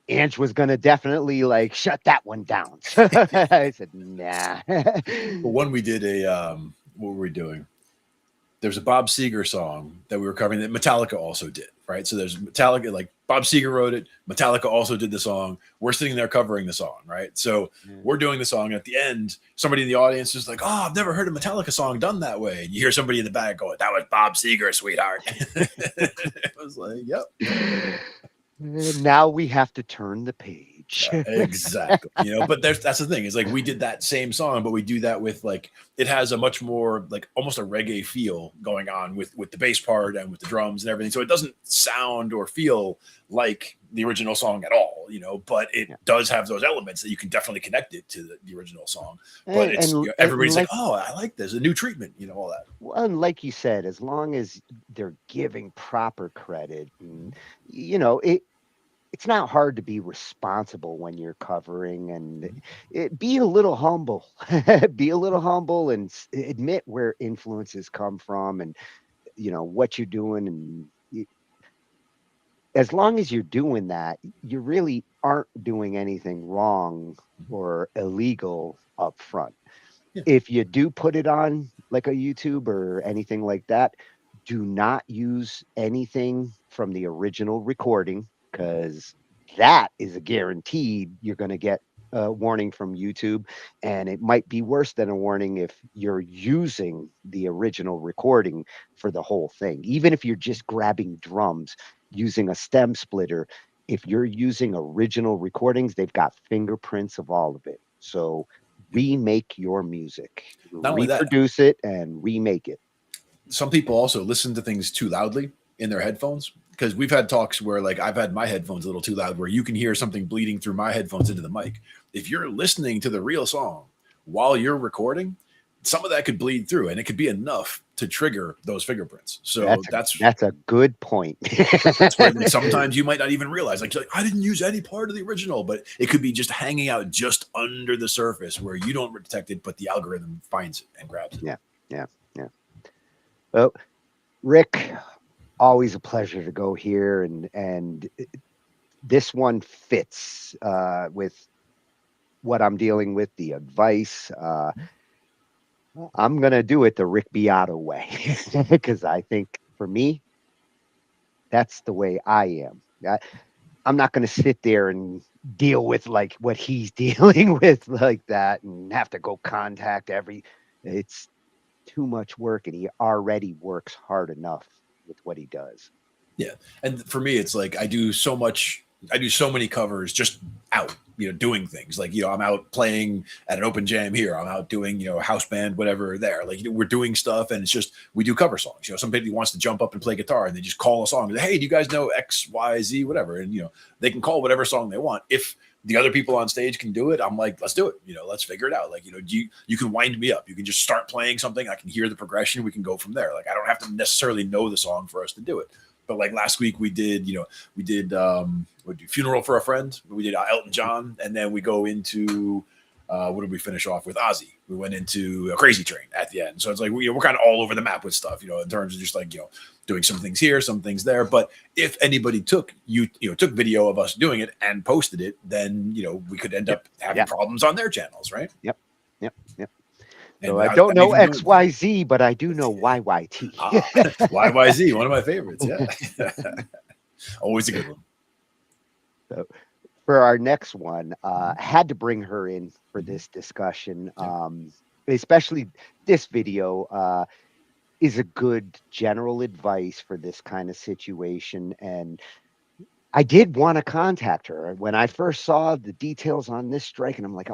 Ange was gonna definitely like shut that one down. So I said, nah. But one we did what were we doing? There's a Bob Seger song that we were covering that Metallica also did, right? So there's Metallica, like Bob Seger wrote it. Metallica also did the song. We're sitting there covering the song, right? So we're doing the song. At the end, somebody in the audience is like, "Oh, I've never heard a Metallica song done that way." And you hear somebody in the back going, "That was Bob Seger, sweetheart." It was like, "Yep." Now we have to turn the page. Exactly. But that's the thing, is like we did that same song, but we do that with like, it has a much more like almost a reggae feel going on with the bass part and with the drums and everything. So it doesn't sound or feel like the original song at all, but it does have those elements that you can definitely connect it to the original song. But it's everybody's like, "Oh, I like this, a new treatment," all that. Well, and like you said, as long as they're giving proper credit, and it's not hard to be responsible when you're covering, and be a little humble. Be a little humble and admit where influences come from, and what you're doing. And as long as you're doing that, you really aren't doing anything wrong or illegal up front. If you do put it on like a YouTube or anything like that, do not use anything from the original recording, because that is a guaranteed you're going to get a warning from YouTube. And it might be worse than a warning if you're using the original recording for the whole thing. Even if you're just grabbing drums using a stem splitter, if you're using original recordings, they've got fingerprints of all of it. So remake your music, reproduce it and remake it. Some people also listen to things too loudly in their headphones, because we've had talks where like I've had my headphones a little too loud, where you can hear something bleeding through my headphones into the mic. If you're listening to the real song while you're recording, some of that could bleed through, and it could be enough to trigger those fingerprints. So that's a good point. That's where sometimes you might not even realize, like I didn't use any part of the original, but it could be just hanging out just under the surface where you don't detect it, but the algorithm finds it and grabs it. Yeah. Well, Rick, always a pleasure to go here, and this one fits with what I'm dealing with, the advice. I'm gonna do it the Rick Beato way, because I think for me, that's the way I am. I'm not gonna sit there and deal with like what he's dealing with like that, and have to go contact it's too much work, and he already works hard enough with what he does. Yeah. And for me, it's like I do so many covers just out, doing things like, I'm out playing at an open jam here. I'm out doing, house band, whatever there. Like, we're doing stuff, and it's just, we do cover songs. Somebody wants to jump up and play guitar, and they just call a song. And say, "Hey, do you guys know X, Y, Z, whatever?" And, they can call whatever song they want. If the other people on stage can do it, I'm like, let's do it. Let's figure it out. Like, you can wind me up. You can just start playing something. I can hear the progression. We can go from there. Like, I don't have to necessarily know the song for us to do it. But like last week we did Funeral for a Friend. We did Elton John, and then we go into what did we finish off with? Ozzy. We went into a Crazy Train at the end. So it's like we're kind of all over the map with stuff, in terms of just like doing some things here, some things there. But if anybody took video of us doing it and posted it, then we could end up having problems on their channels, right? Yep. So I don't know XYZ, but I do know YYT. YYZ, one of my favorites. Yeah. Always a good one. So for our next one, had to bring her in for this discussion, especially this video. is a good general advice for this kind of situation. And I did want to contact her when I first saw the details on this strike, and I'm like,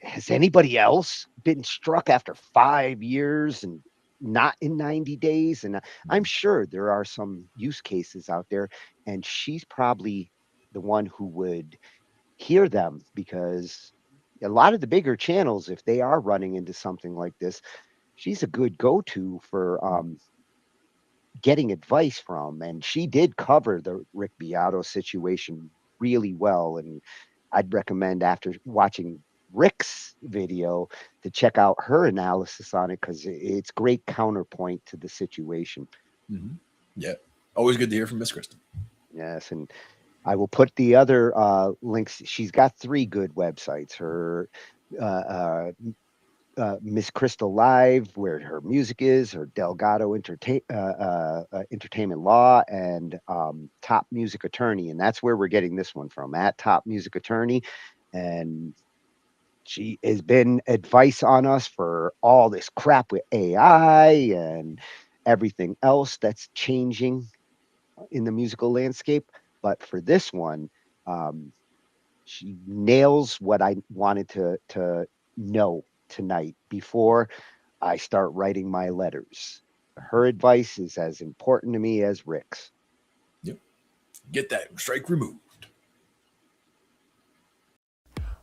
has anybody else been struck after 5 years and not in 90 days? And I'm sure there are some use cases out there, and she's probably the one who would hear them, because a lot of the bigger channels, if they are running into something like this, she's a good go-to for getting advice from. And she did cover the Rick Beato situation really well. And I'd recommend, after watching Rick's video, to check out her analysis on it, because it's great counterpoint to the situation. Yeah, always good to hear from Miss Kristen. Yes, and I will put the other links. She's got 3 good websites. Her Miss Crystal Live, where her music is, her Delgado Entertainment Law, and Top Music Attorney. And that's where we're getting this one from, at Top Music Attorney. And she has been advice on us for all this crap with AI and everything else that's changing in the musical landscape. But for this one, she nails what I wanted to know tonight before I start writing my letters. Her advice is as important to me as Rick's. Yep. Get that strike removed.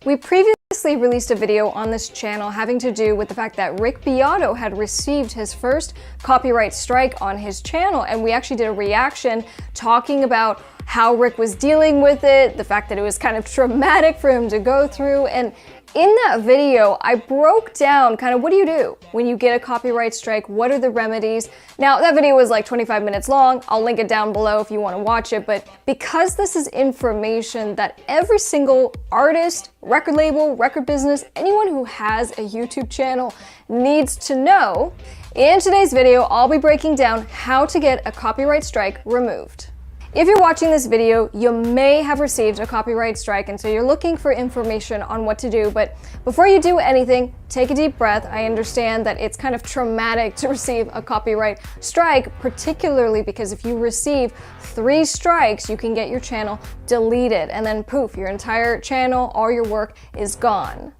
We previously released a video on this channel having to do with the fact that Rick Beato had received his first copyright strike on his channel, and we actually did a reaction talking about how Rick was dealing with it, the fact that it was kind of traumatic for him to go through. And in that video, I broke down kind of what do you do when you get a copyright strike, what are the remedies. Now, that video was like 25 minutes long. I'll link it down below if you want to watch it, but because this is information that every single artist, record label, record business, anyone who has a YouTube channel needs to know, in today's video, I'll be breaking down how to get a copyright strike removed. If you're watching this video, you may have received a copyright strike, and so you're looking for information on what to do. But before you do anything, take a deep breath. I understand that it's kind of traumatic to receive a copyright strike, particularly because if you receive 3 strikes, you can get your channel deleted, and then poof, your entire channel, all your work is gone.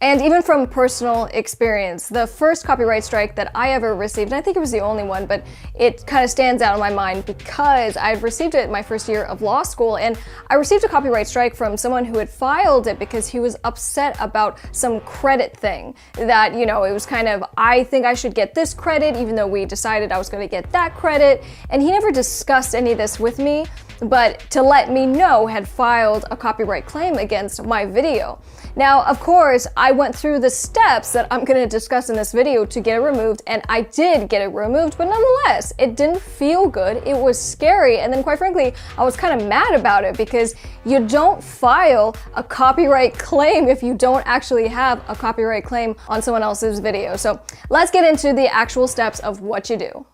And even from personal experience, the first copyright strike that I ever received, and I think it was the only one, but it kind of stands out in my mind because I'd received it my first year of law school, and I received a copyright strike from someone who had filed it because he was upset about some credit thing that, you know, it was kind of, I think I should get this credit even though we decided I was going to get that credit, and he never discussed any of this with me, but to let me know had filed a copyright claim against my video. Now, of course, I went through the steps that I'm going to discuss in this video to get it removed, and I did get it removed, but nonetheless, it didn't feel good. It was scary, and then quite frankly, I was kind of mad about it because you don't file a copyright claim if you don't actually have a copyright claim on someone else's video. So let's get into the actual steps of what you do.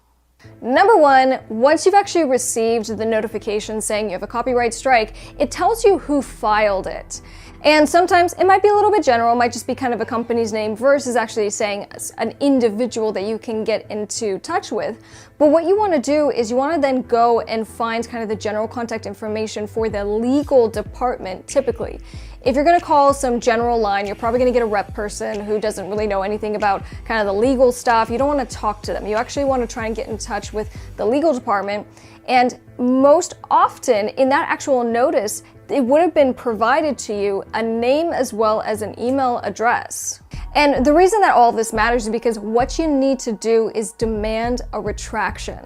Number 1, once you've actually received the notification saying you have a copyright strike, it tells you who filed it. And sometimes it might be a little bit general, it might just be kind of a company's name versus actually saying an individual that you can get into touch with. But what you want to do is you want to then go and find kind of the general contact information for the legal department typically. If you're going to call some general line, you're probably going to get a rep person who doesn't really know anything about kind of the legal stuff. You don't want to talk to them. You actually want to try and get in touch with the legal department. And most often in that actual notice, it would have been provided to you a name as well as an email address. And the reason that all of this matters is because what you need to do is demand a retraction.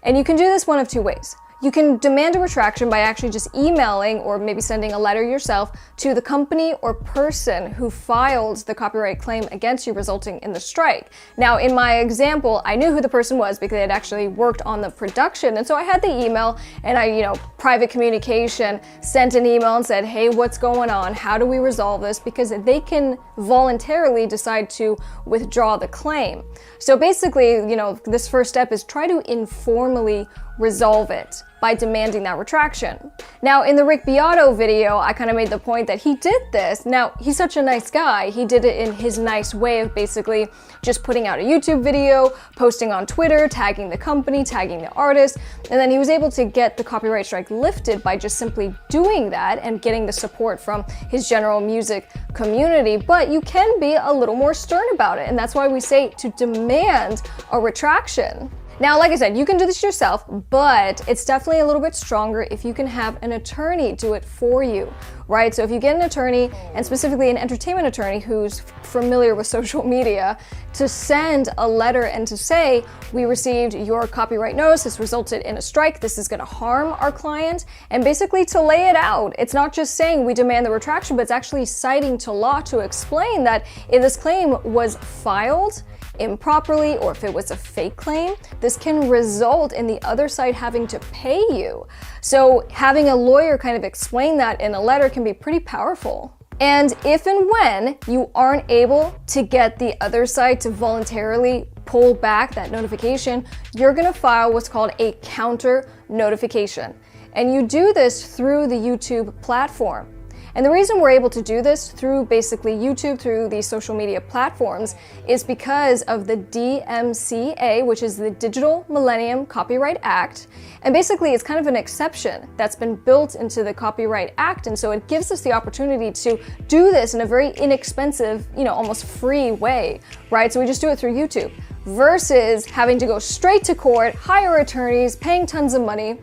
And you can do this one of 2 ways. You can demand a retraction by actually just emailing or maybe sending a letter yourself to the company or person who filed the copyright claim against you, resulting in the strike. Now, in my example, I knew who the person was because they had actually worked on the production, and so I had the email, and I, private communication, sent an email and said, hey, what's going on? How do we resolve this? Because they can voluntarily decide to withdraw the claim. So basically, this first step is try to informally resolve it by demanding that retraction. Now, in the Rick Beato video, I kind of made the point that he did this. Now, he's such a nice guy. He did it in his nice way of basically just putting out a YouTube video, posting on Twitter, tagging the company, tagging the artist, and then he was able to get the copyright strike lifted by just simply doing that and getting the support from his general music community. But you can be a little more stern about it, and that's why we say to demand a retraction. Now, like I said, you can do this yourself, but it's definitely a little bit stronger if you can have an attorney do it for you, right? So if you get an attorney, and specifically an entertainment attorney who's familiar with social media, to send a letter and to say, we received your copyright notice, this resulted in a strike, this is gonna harm our client, and basically to lay it out. It's not just saying we demand the retraction, but it's actually citing to law to explain that if this claim was filed improperly or if it was a fake claim, this can result in the other side having to pay you. So having a lawyer kind of explain that in a letter can be pretty powerful. And if and when you aren't able to get the other side to voluntarily pull back that notification, you're gonna file what's called a counter notification. And you do this through the YouTube platform. And the reason we're able to do this through basically YouTube, through these social media platforms, is because of the DMCA, which is the Digital Millennium Copyright Act. And basically it's kind of an exception that's been built into the Copyright Act. And so it gives us the opportunity to do this in a very inexpensive, almost free way, right? So we just do it through YouTube versus having to go straight to court, hire attorneys, paying tons of money.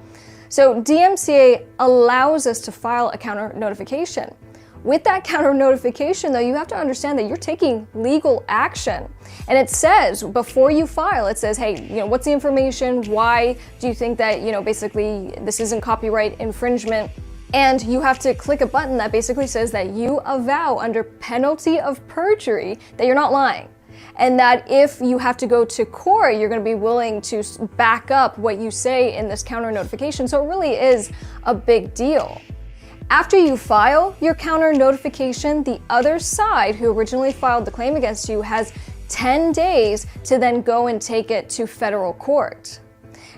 So DMCA allows us to file a counter notification. With that counter notification, though, you have to understand that you're taking legal action. And it says, before you file, it says, hey, what's the information? Why do you think that, basically this isn't copyright infringement? And you have to click a button that basically says that you avow under penalty of perjury that you're not lying. And that if you have to go to court, you're going to be willing to back up what you say in this counter notification. So it really is a big deal. After you file your counter notification, the other side who originally filed the claim against you has 10 days to then go and take it to federal court.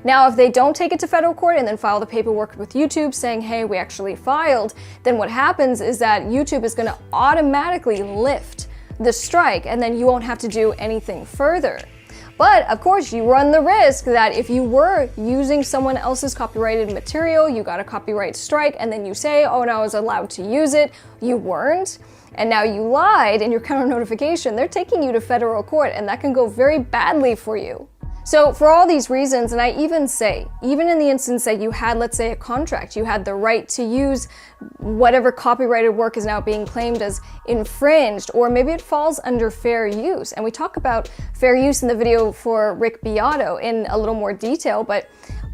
Now, if they don't take it to federal court and then file the paperwork with YouTube saying, hey, we actually filed, then what happens is that YouTube is going to automatically lift the strike, and then you won't have to do anything further. But of course, you run the risk that if you were using someone else's copyrighted material, you got a copyright strike, and then you say, oh no, I was allowed to use it, you weren't, and now you lied in your counter notification, they're taking you to federal court, and that can go very badly for you. So for all these reasons, and I even say, even in the instance that you had, let's say, a contract, you had the right to use whatever copyrighted work is now being claimed as infringed, or maybe it falls under fair use. And we talk about fair use in the video for Rick Beato in a little more detail, but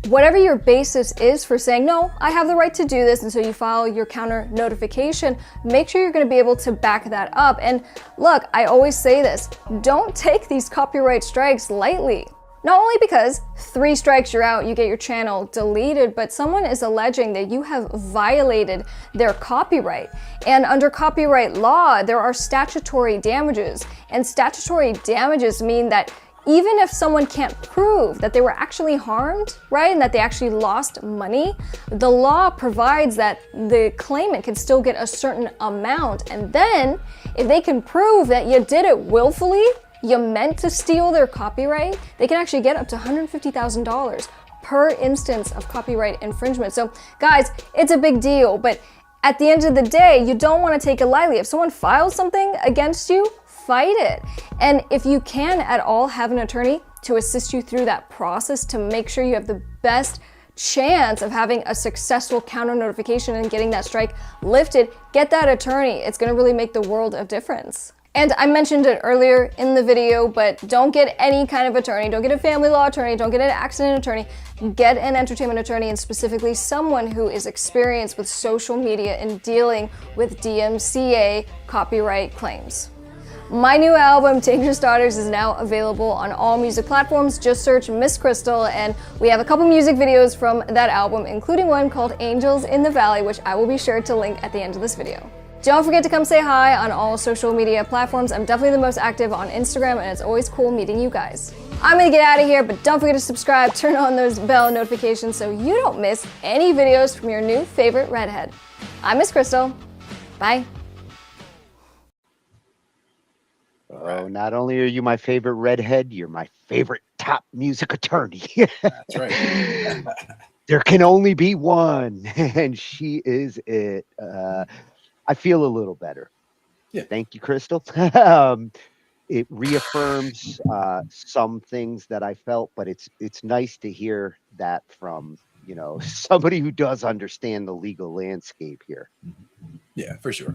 whatever your basis is for saying, no, I have the right to do this, and so you file your counter notification, make sure you're going to be able to back that up. And look, I always say this, don't take these copyright strikes lightly. Not only because 3 strikes you're out, you get your channel deleted, but someone is alleging that you have violated their copyright. And under copyright law, there are statutory damages. And statutory damages mean that even if someone can't prove that they were actually harmed, right, and that they actually lost money, the law provides that the claimant can still get a certain amount. And then, if they can prove that you did it willfully, you meant to steal their copyright, they can actually get up to $150,000 per instance of copyright infringement. So guys, it's a big deal, but at the end of the day, you don't want to take it lightly. If someone files something against you, fight it. And if you can at all have an attorney to assist you through that process to make sure you have the best chance of having a successful counter notification and getting that strike lifted, get that attorney. It's going to really make the world of difference. And I mentioned it earlier in the video, but don't get any kind of attorney. Don't get a family law attorney. Don't get an accident attorney. Get an entertainment attorney, and specifically someone who is experienced with social media and dealing with DMCA copyright claims. My new album, Takedown Starters, is now available on all music platforms. Just search Miss Crystal, and we have a couple music videos from that album, including one called Angels in the Valley, which I will be sure to link at the end of this video. Don't forget to come say hi on all social media platforms. I'm definitely the most active on Instagram, and it's always cool meeting you guys. I'm gonna get out of here, but don't forget to subscribe, turn on those bell notifications so you don't miss any videos from your new favorite redhead. I'm Miss Crystal. Bye. Oh, not only are you my favorite redhead, you're my favorite top music attorney. That's right. There can only be one, and she is it. I feel a little better. Yeah. Thank you, Crystal. It reaffirms some things that I felt, but it's nice to hear that from, you know, somebody who does understand the legal landscape here. Yeah, for sure.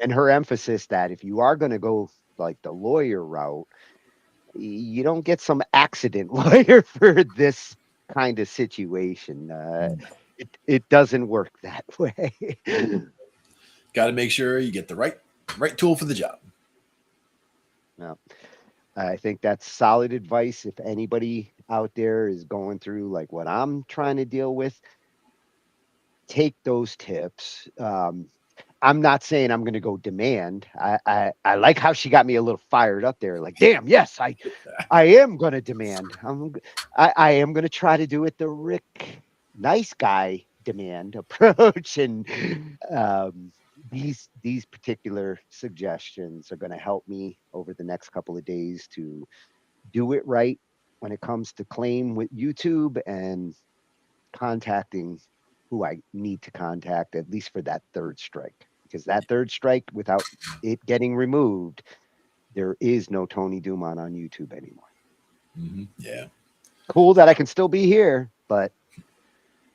And her emphasis that if you are going to go like the lawyer route, you don't get some accident lawyer for this kind of situation. It doesn't work that way. Got to make sure you get the right tool for the job. No, I think that's solid advice. If anybody out there is going through like what I'm trying to deal with, take those tips. I'm not saying I'm going to go demand. I like how she got me a little fired up there. Like, damn, yes, I am going to demand. I am going to try to do it the Rick nice guy demand approach. And these particular suggestions are going to help me over the next couple of days to do it right when it comes to claim with YouTube and contacting who I need to contact, at least for that third strike. Because that third strike, without it getting removed, there is no Tony Dumont on YouTube anymore. Yeah. Cool that I can still be here, but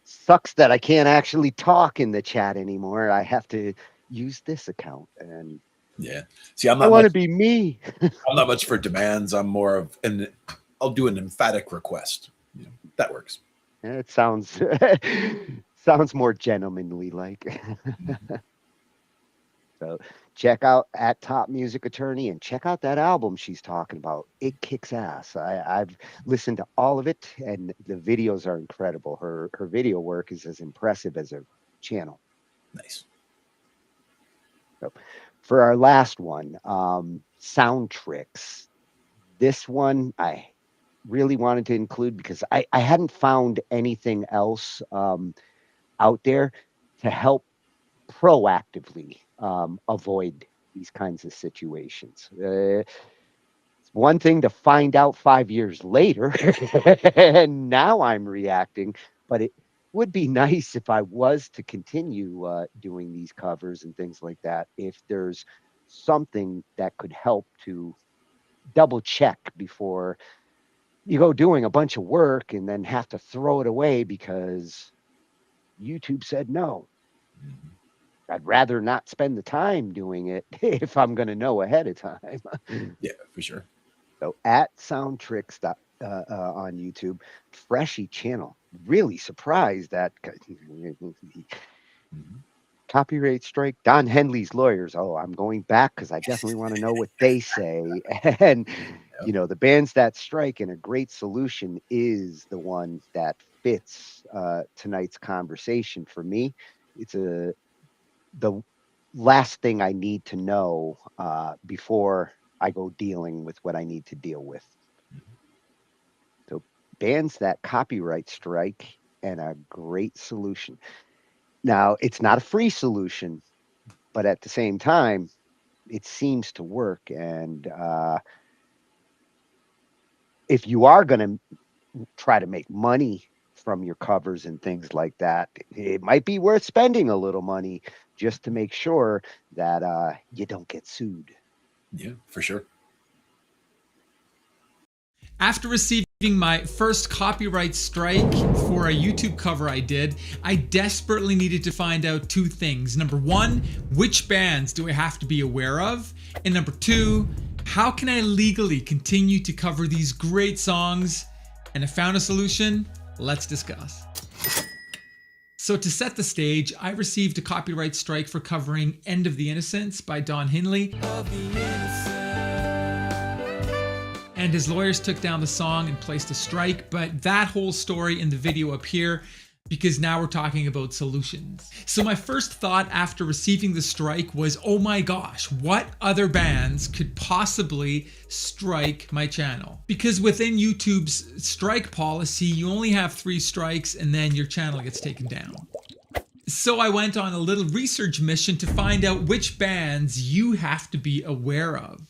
sucks that I can't actually talk in the chat anymore. I have to use this account. And yeah. See, I want to be me. I'm not much for demands. I'm more of I'll do an emphatic request. You know, that works. It sounds more gentlemanly like. So check out at Top Music Attorney and check out that album she's talking about. It kicks ass. I've listened to all of it, and the videos are incredible. Her video work is as impressive as her channel. Nice. So for our last one, Sound Tricks. This one I really wanted to include because I hadn't found anything else out there to help proactively avoid these kinds of situations. It's one thing to find out 5 years later, and now I'm reacting, but it would be nice if I was to continue doing these covers and things like that, if there's something that could help to double check before you go doing a bunch of work and then have to throw it away because YouTube said no. I'd rather not spend the time doing it if I'm going to know ahead of time. Yeah, for sure. So at Soundtricks on YouTube, Freshy channel. Really surprised that copyright strike. Don Henley's lawyers. Oh, I'm going back because I definitely want to know what they say. And you know, the bands that strike, and a great solution is the one that fits tonight's conversation for me. It's the last thing I need to know before I go dealing with what I need to deal with. So bands that copyright strike, and a great solution. Now, it's not a free solution, but at the same time, it seems to work. And if you are going to try to make money from your covers and things like that, it might be worth spending a little money just to make sure that you don't get sued. Yeah, for sure. After receiving my first copyright strike for a YouTube cover I did, I desperately needed to find out two things. Number one, which bands do I have to be aware of? And number two, how can I legally continue to cover these great songs? And I found a solution. Let's discuss. So to set the stage, I received a copyright strike for covering End of the Innocents by Don Henley. And his lawyers took down the song and placed a strike, but that whole story in the video up here. because now we're talking about solutions. So my first thought after receiving the strike was, oh my gosh, what other bands could possibly strike my channel? Because within YouTube's strike policy, you only have 3 strikes and then your channel gets taken down. So I went on a little research mission to find out which bands you have to be aware of.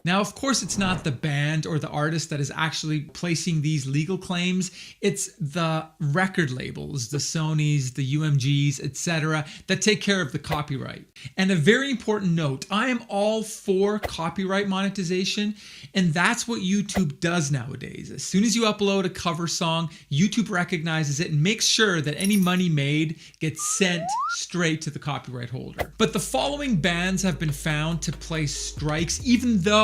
Now, of course, it's not the band or the artist that is actually placing these legal claims. It's the record labels, the Sonys, the UMGs, etc., that take care of the copyright. And a very important note, I am all for copyright monetization, and that's what YouTube does nowadays. As soon as you upload a cover song, YouTube recognizes it and makes sure that any money made gets sent straight to the copyright holder. But the following bands have been found to place strikes even though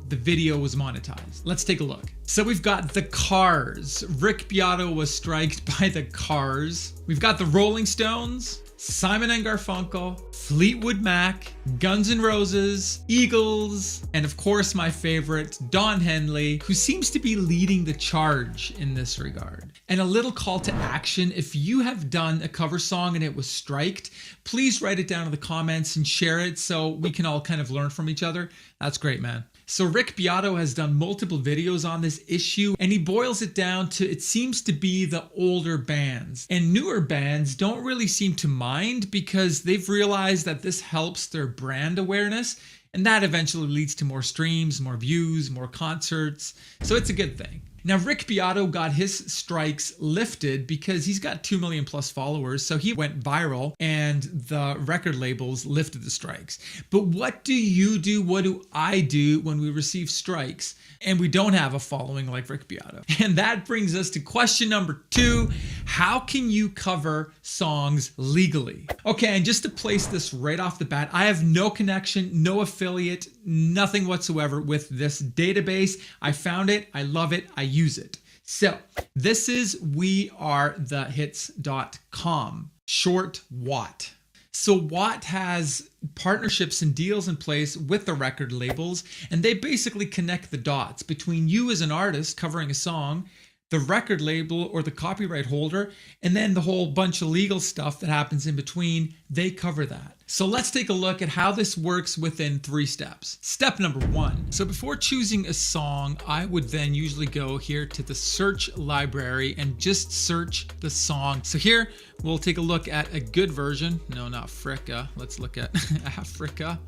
the video was monetized. Let's take a look. So we've got the Cars. Rick Beato was striked by the Cars. We've got the Rolling Stones, Simon and Garfunkel, Fleetwood Mac, Guns N' Roses, Eagles, and of course my favorite, Don Henley, who seems to be leading the charge in this regard. And a little call to action, if you have done a cover song and it was striked, please write it down in the comments and share it so we can all kind of learn from each other. That's great, man. So Rick Beato has done multiple videos on this issue, and he boils it down to, it seems to be the older bands. And newer bands don't really seem to mind because they've realized that this helps their brand awareness, and that eventually leads to more streams, more views, more concerts. So it's a good thing. Now, Rick Beato got his strikes lifted because he's got 2 million plus followers, so he went viral and the record labels lifted the strikes. But what do you do? What do I do when we receive strikes and we don't have a following like Rick Beato? And that brings us to question number 2. How can you cover songs legally? Okay, and just to place this right off the bat, I have no connection, no affiliate, nothing whatsoever with this database. I found it, I love it, I use it. So this is wearethehits.com, short WAT. So WAT has partnerships and deals in place with the record labels, and they basically connect the dots between you as an artist covering a song, the record label or the copyright holder, and then the whole bunch of legal stuff that happens in between. They cover that. So let's take a look at how this works within 3 steps. Step number 1. So before choosing a song, I would then usually go here to the search library and just search the song. So here we'll take a look at a good version. No, not Fricka. Let's look at Africa.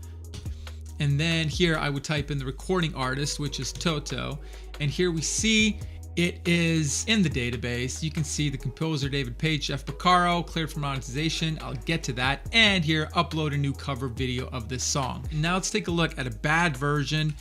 And then here I would type in the recording artist, which is Toto. And here we see it is in the database. You can see the composer David Page, Jeff Beccaro, cleared for monetization. I'll get to that. And here, upload a new cover video of this song. Now let's take a look at a bad version.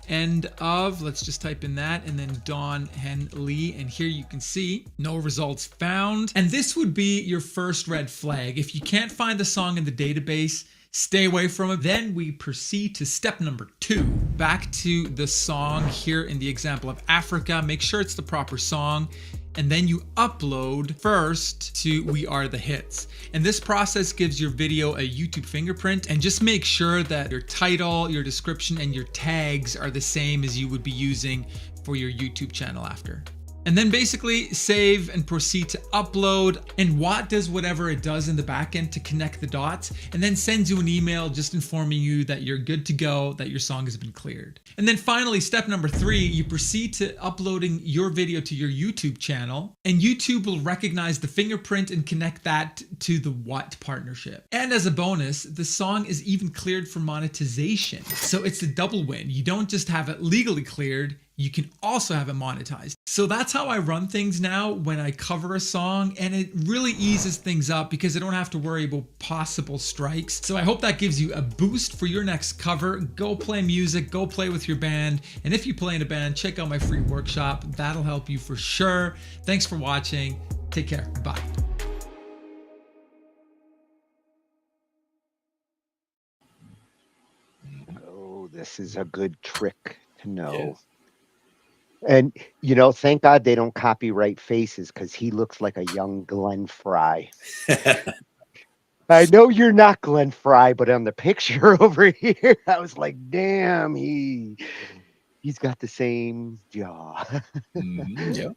End of, let's just type in that, and then Don Henley. And here you can see no results found. And this would be your first red flag. If you can't find the song in the database, stay away from it. Then we proceed to step number 2. Back to the song here in the example of Africa. Make sure it's the proper song. And then you upload first to We Are The Hits. And this process gives your video a YouTube fingerprint. And just make sure that your title, your description, and your tags are the same as you would be using for your YouTube channel after. And then basically save and proceed to upload, and WAT does whatever it does in the backend to connect the dots, and then sends you an email just informing you that you're good to go, that your song has been cleared. And then finally, step number 3, you proceed to uploading your video to your YouTube channel, and YouTube will recognize the fingerprint and connect that to the WAT partnership. And as a bonus, the song is even cleared for monetization. So it's a double win. You don't just have it legally cleared, you can also have it monetized. So that's how I run things now when I cover a song, and it really eases things up because I don't have to worry about possible strikes. So I hope that gives you a boost for your next cover. Go play music, go play with your band, and if you play in a band, check out my free workshop. That'll help you for sure. Thanks for watching. Take care. Bye. Oh, this is a good trick to know. Yeah. And, you know, thank God they don't copyright faces because he looks like a young Glenn Fry. I know you're not Glenn Fry, but on the picture over here, I was like, damn, he's got the same jaw. Yeah.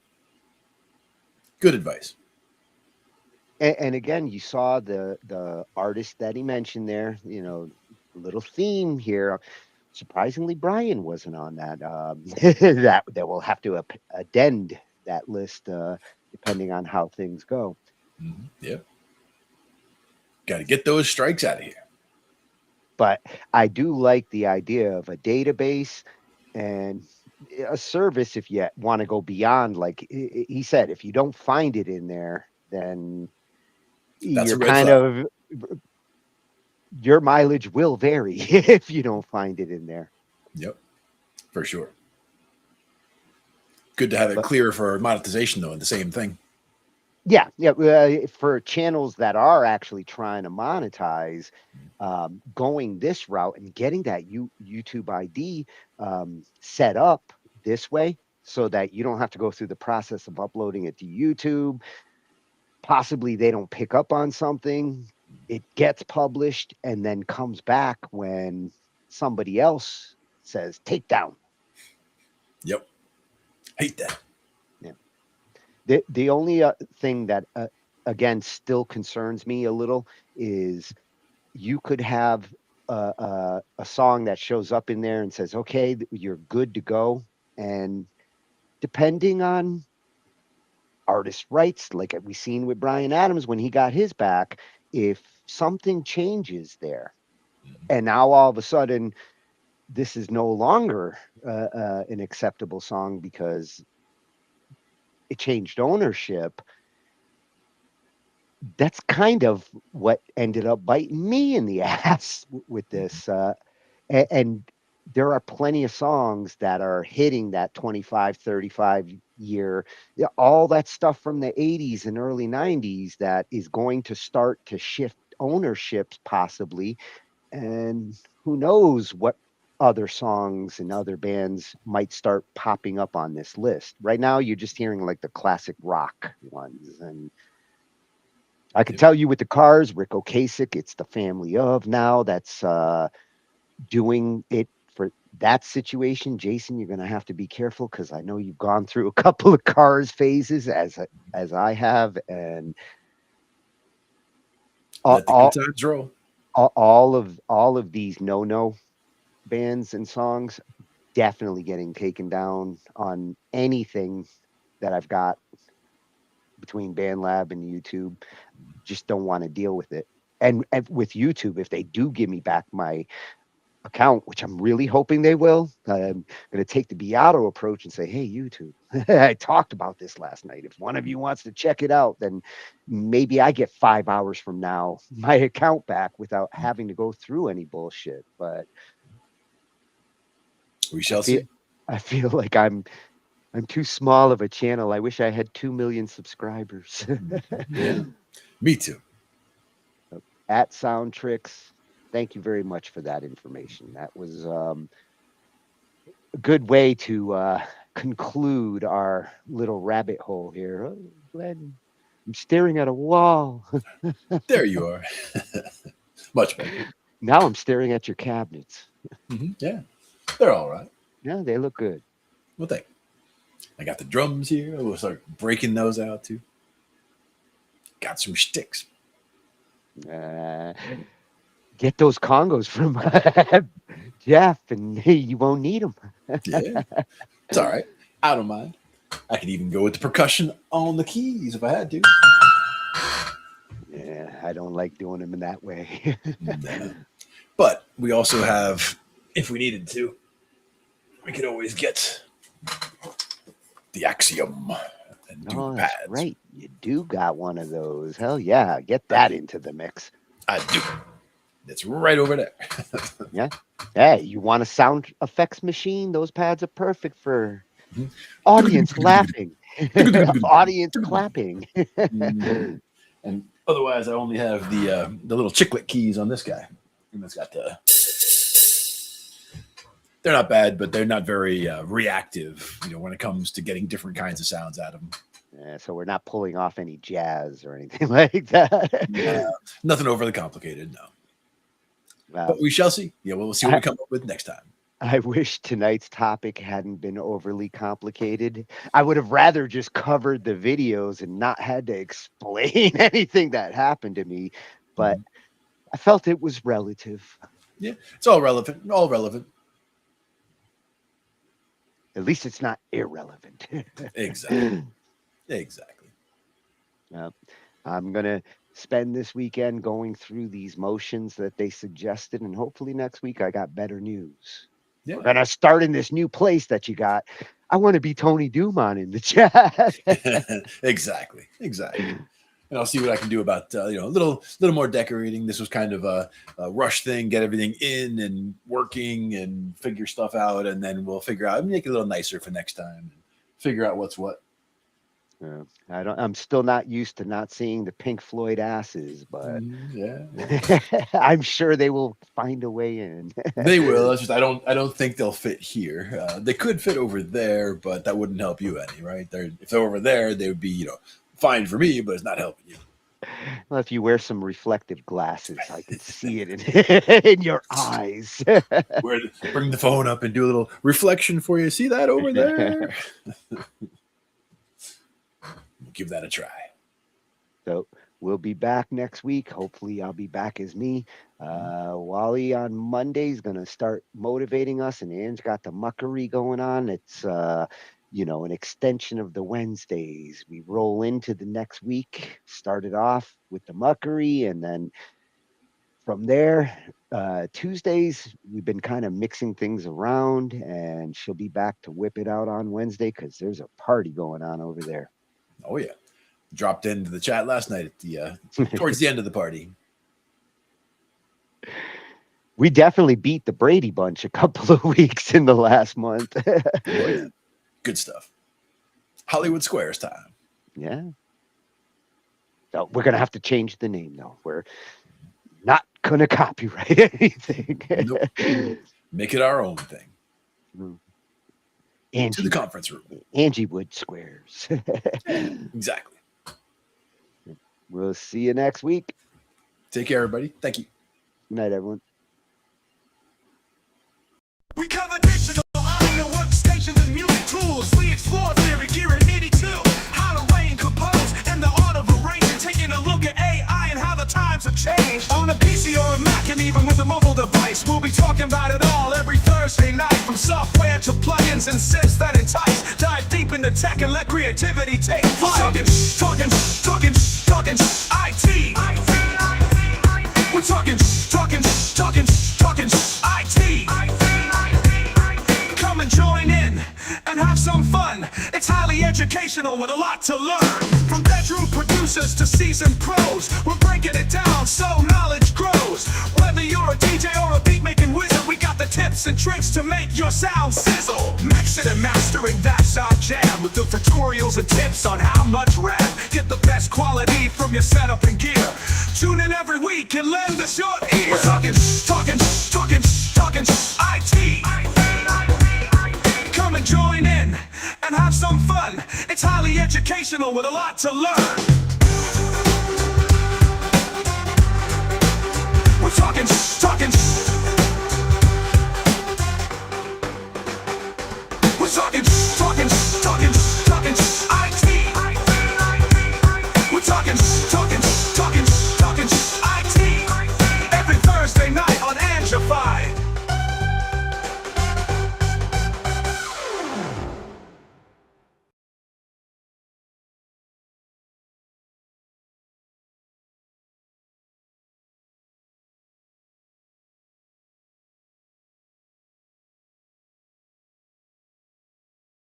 Good advice. And again, you saw the artist that he mentioned there. Little theme here. Surprisingly, Bryan wasn't on that. That will have to addend that list depending on how things go. Yeah, got to get those strikes out of here. But I do like the idea of a database and a service if you want to go beyond. Like he said, if you don't find it in there, then That's you're a red kind flag. of your mileage will vary if you don't find it in there. Yep, for sure. Good to have it clear for monetization, though, and the same thing. Yeah. For channels that are actually trying to monetize, going this route and getting that YouTube ID set up this way so that you don't have to go through the process of uploading it to YouTube. Possibly they don't pick up on something, it gets published and then comes back when somebody else says takedown. Yep. Hate that. Yeah. The only thing that again still concerns me a little is you could have a song that shows up in there and says, okay, you're good to go. And depending on artist rights, like we seen with Bryan Adams when he got his back, if something changes there and now all of a sudden this is no longer an acceptable song because it changed ownership, that's kind of what ended up biting me in the ass with this. And there are plenty of songs that are hitting that 25, 35 year, all that stuff from the 80s and early 90s that is going to start to shift ownerships possibly. And who knows what other songs and other bands might start popping up on this list. Right now, you're just hearing like the classic rock ones. And I can tell you with the Cars, Rick Ocasek, it's the family of now that's doing it for that situation. Jason, you're going to have to be careful because I know you've gone through a couple of Cars phases as I have, and Let the good times roll. All of these no bands and songs definitely getting taken down on anything that I've got between BandLab and YouTube. Just don't want to deal with it. And with YouTube, if they do give me back my account, which I'm really hoping they will, I'm going to take the Beato approach and say, hey, YouTube, I talked about this last night. If one of you wants to check it out, then maybe I get 5 hours from now my account back without having to go through any bullshit. But we shall see. I feel like I'm too small of a channel. I wish I had 2 million subscribers. Yeah, me too. At Soundtricks, thank you very much for that information. That was a good way to conclude our little rabbit hole here. Oh, Glenn, I'm staring at a wall. There you are. Much better. Now I'm staring at your cabinets. Yeah, they're all right. Yeah, they look good. Well, thank you. I got the drums here. We'll start breaking those out too. Got some sticks. Get those congos from Jeff, and you won't need them. Yeah, it's all right. I don't mind. I could even go with the percussion on the keys if I had to. Yeah, I don't like doing them in that way. No. But we also have, if we needed to, we could always get the Axiom and do pads. That's right. You do got one of those. Hell yeah. Get that into the mix. I do. It's right over there. Yeah. Hey, you want a sound effects machine? Those pads are perfect for audience laughing. Audience clapping. And otherwise, I only have the little chiclet keys on this guy. And it's got the... They're not bad, but they're not very reactive, when it comes to getting different kinds of sounds out of them. Yeah, so we're not pulling off any jazz or anything like that. Nothing overly complicated, no. But we shall see. Yeah, we'll see what we come up with next time. I wish tonight's topic hadn't been overly complicated. I would have rather just covered the videos and not had to explain anything that happened to me, but I felt it was relative. Yeah, it's all relevant. All relevant. At least it's not irrelevant. Exactly. Exactly. I'm going to spend this weekend going through these motions that they suggested, and hopefully next week I got better news. Yeah. We're going to start in this new place that you got. I want to be Tony Dumont in the chat. Exactly. And I'll see what I can do about a little more decorating. This was kind of a rush thing, get everything in and working and figure stuff out, and then we'll figure out, make it a little nicer for next time and figure out what's what. I'm still not used to not seeing the Pink Floyd asses, but yeah. I'm sure they will find a way in. They will. It's just I don't think they'll fit here. They could fit over there, but that wouldn't help you any, right? If they're over there, they would be fine for me, but it's not helping you. Well, if you wear some reflective glasses, I can see it in your eyes. Bring the phone up and do a little reflection for you. See that over there? Give that a try. So we'll be back next week. Hopefully I'll be back as me. Wally on Monday is going to start motivating us, and Ange got the muckery going on. It's an extension of the Wednesdays. We roll into the next week, started off with the muckery, and then from there, Tuesdays, we've been kind of mixing things around, and she'll be back to whip it out on Wednesday because there's a party going on over there. Oh, yeah. Dropped into the chat last night at the towards the end of the party. We definitely beat the Brady Bunch a couple of weeks in the last month. Oh, yeah. Good stuff. Hollywood Squares time. Yeah. So we're going to have to change the name, though. We're not going to copyright anything. Nope. Make it our own thing. Angie, to the conference room. Angiewood Squares. Exactly. We'll see you next week. Take care, everybody. Thank you. Good night, everyone. We cover digital audio workstations and music tools. We explore theory, gear, and 82. How to write and compose, and the art of arranging. Taking a look at AI and how the times have changed. On a PC or a Mac, and even with a mobile device, we'll be talking about it all every Thursday night. From software to plugins and sys that entice. Dive deep into tech and let creativity take flight. Talkin IT. We're talking IT. Come and join in and have some fun. It's highly educational with a lot to learn. From bedroom producers to seasoned pros, we're breaking it down so knowledge grows. Whether you're a DJ or a beat making wizard, we got the tips and tricks to make your sound sizzle. Mixing and mastering, that's our jam. With the tutorials and tips on how much rap. Get the best quality from your setup and gear. Tune in every week and lend us your ear. We're talking IT. Come and join in and have some fun. It's highly educational with a lot to learn.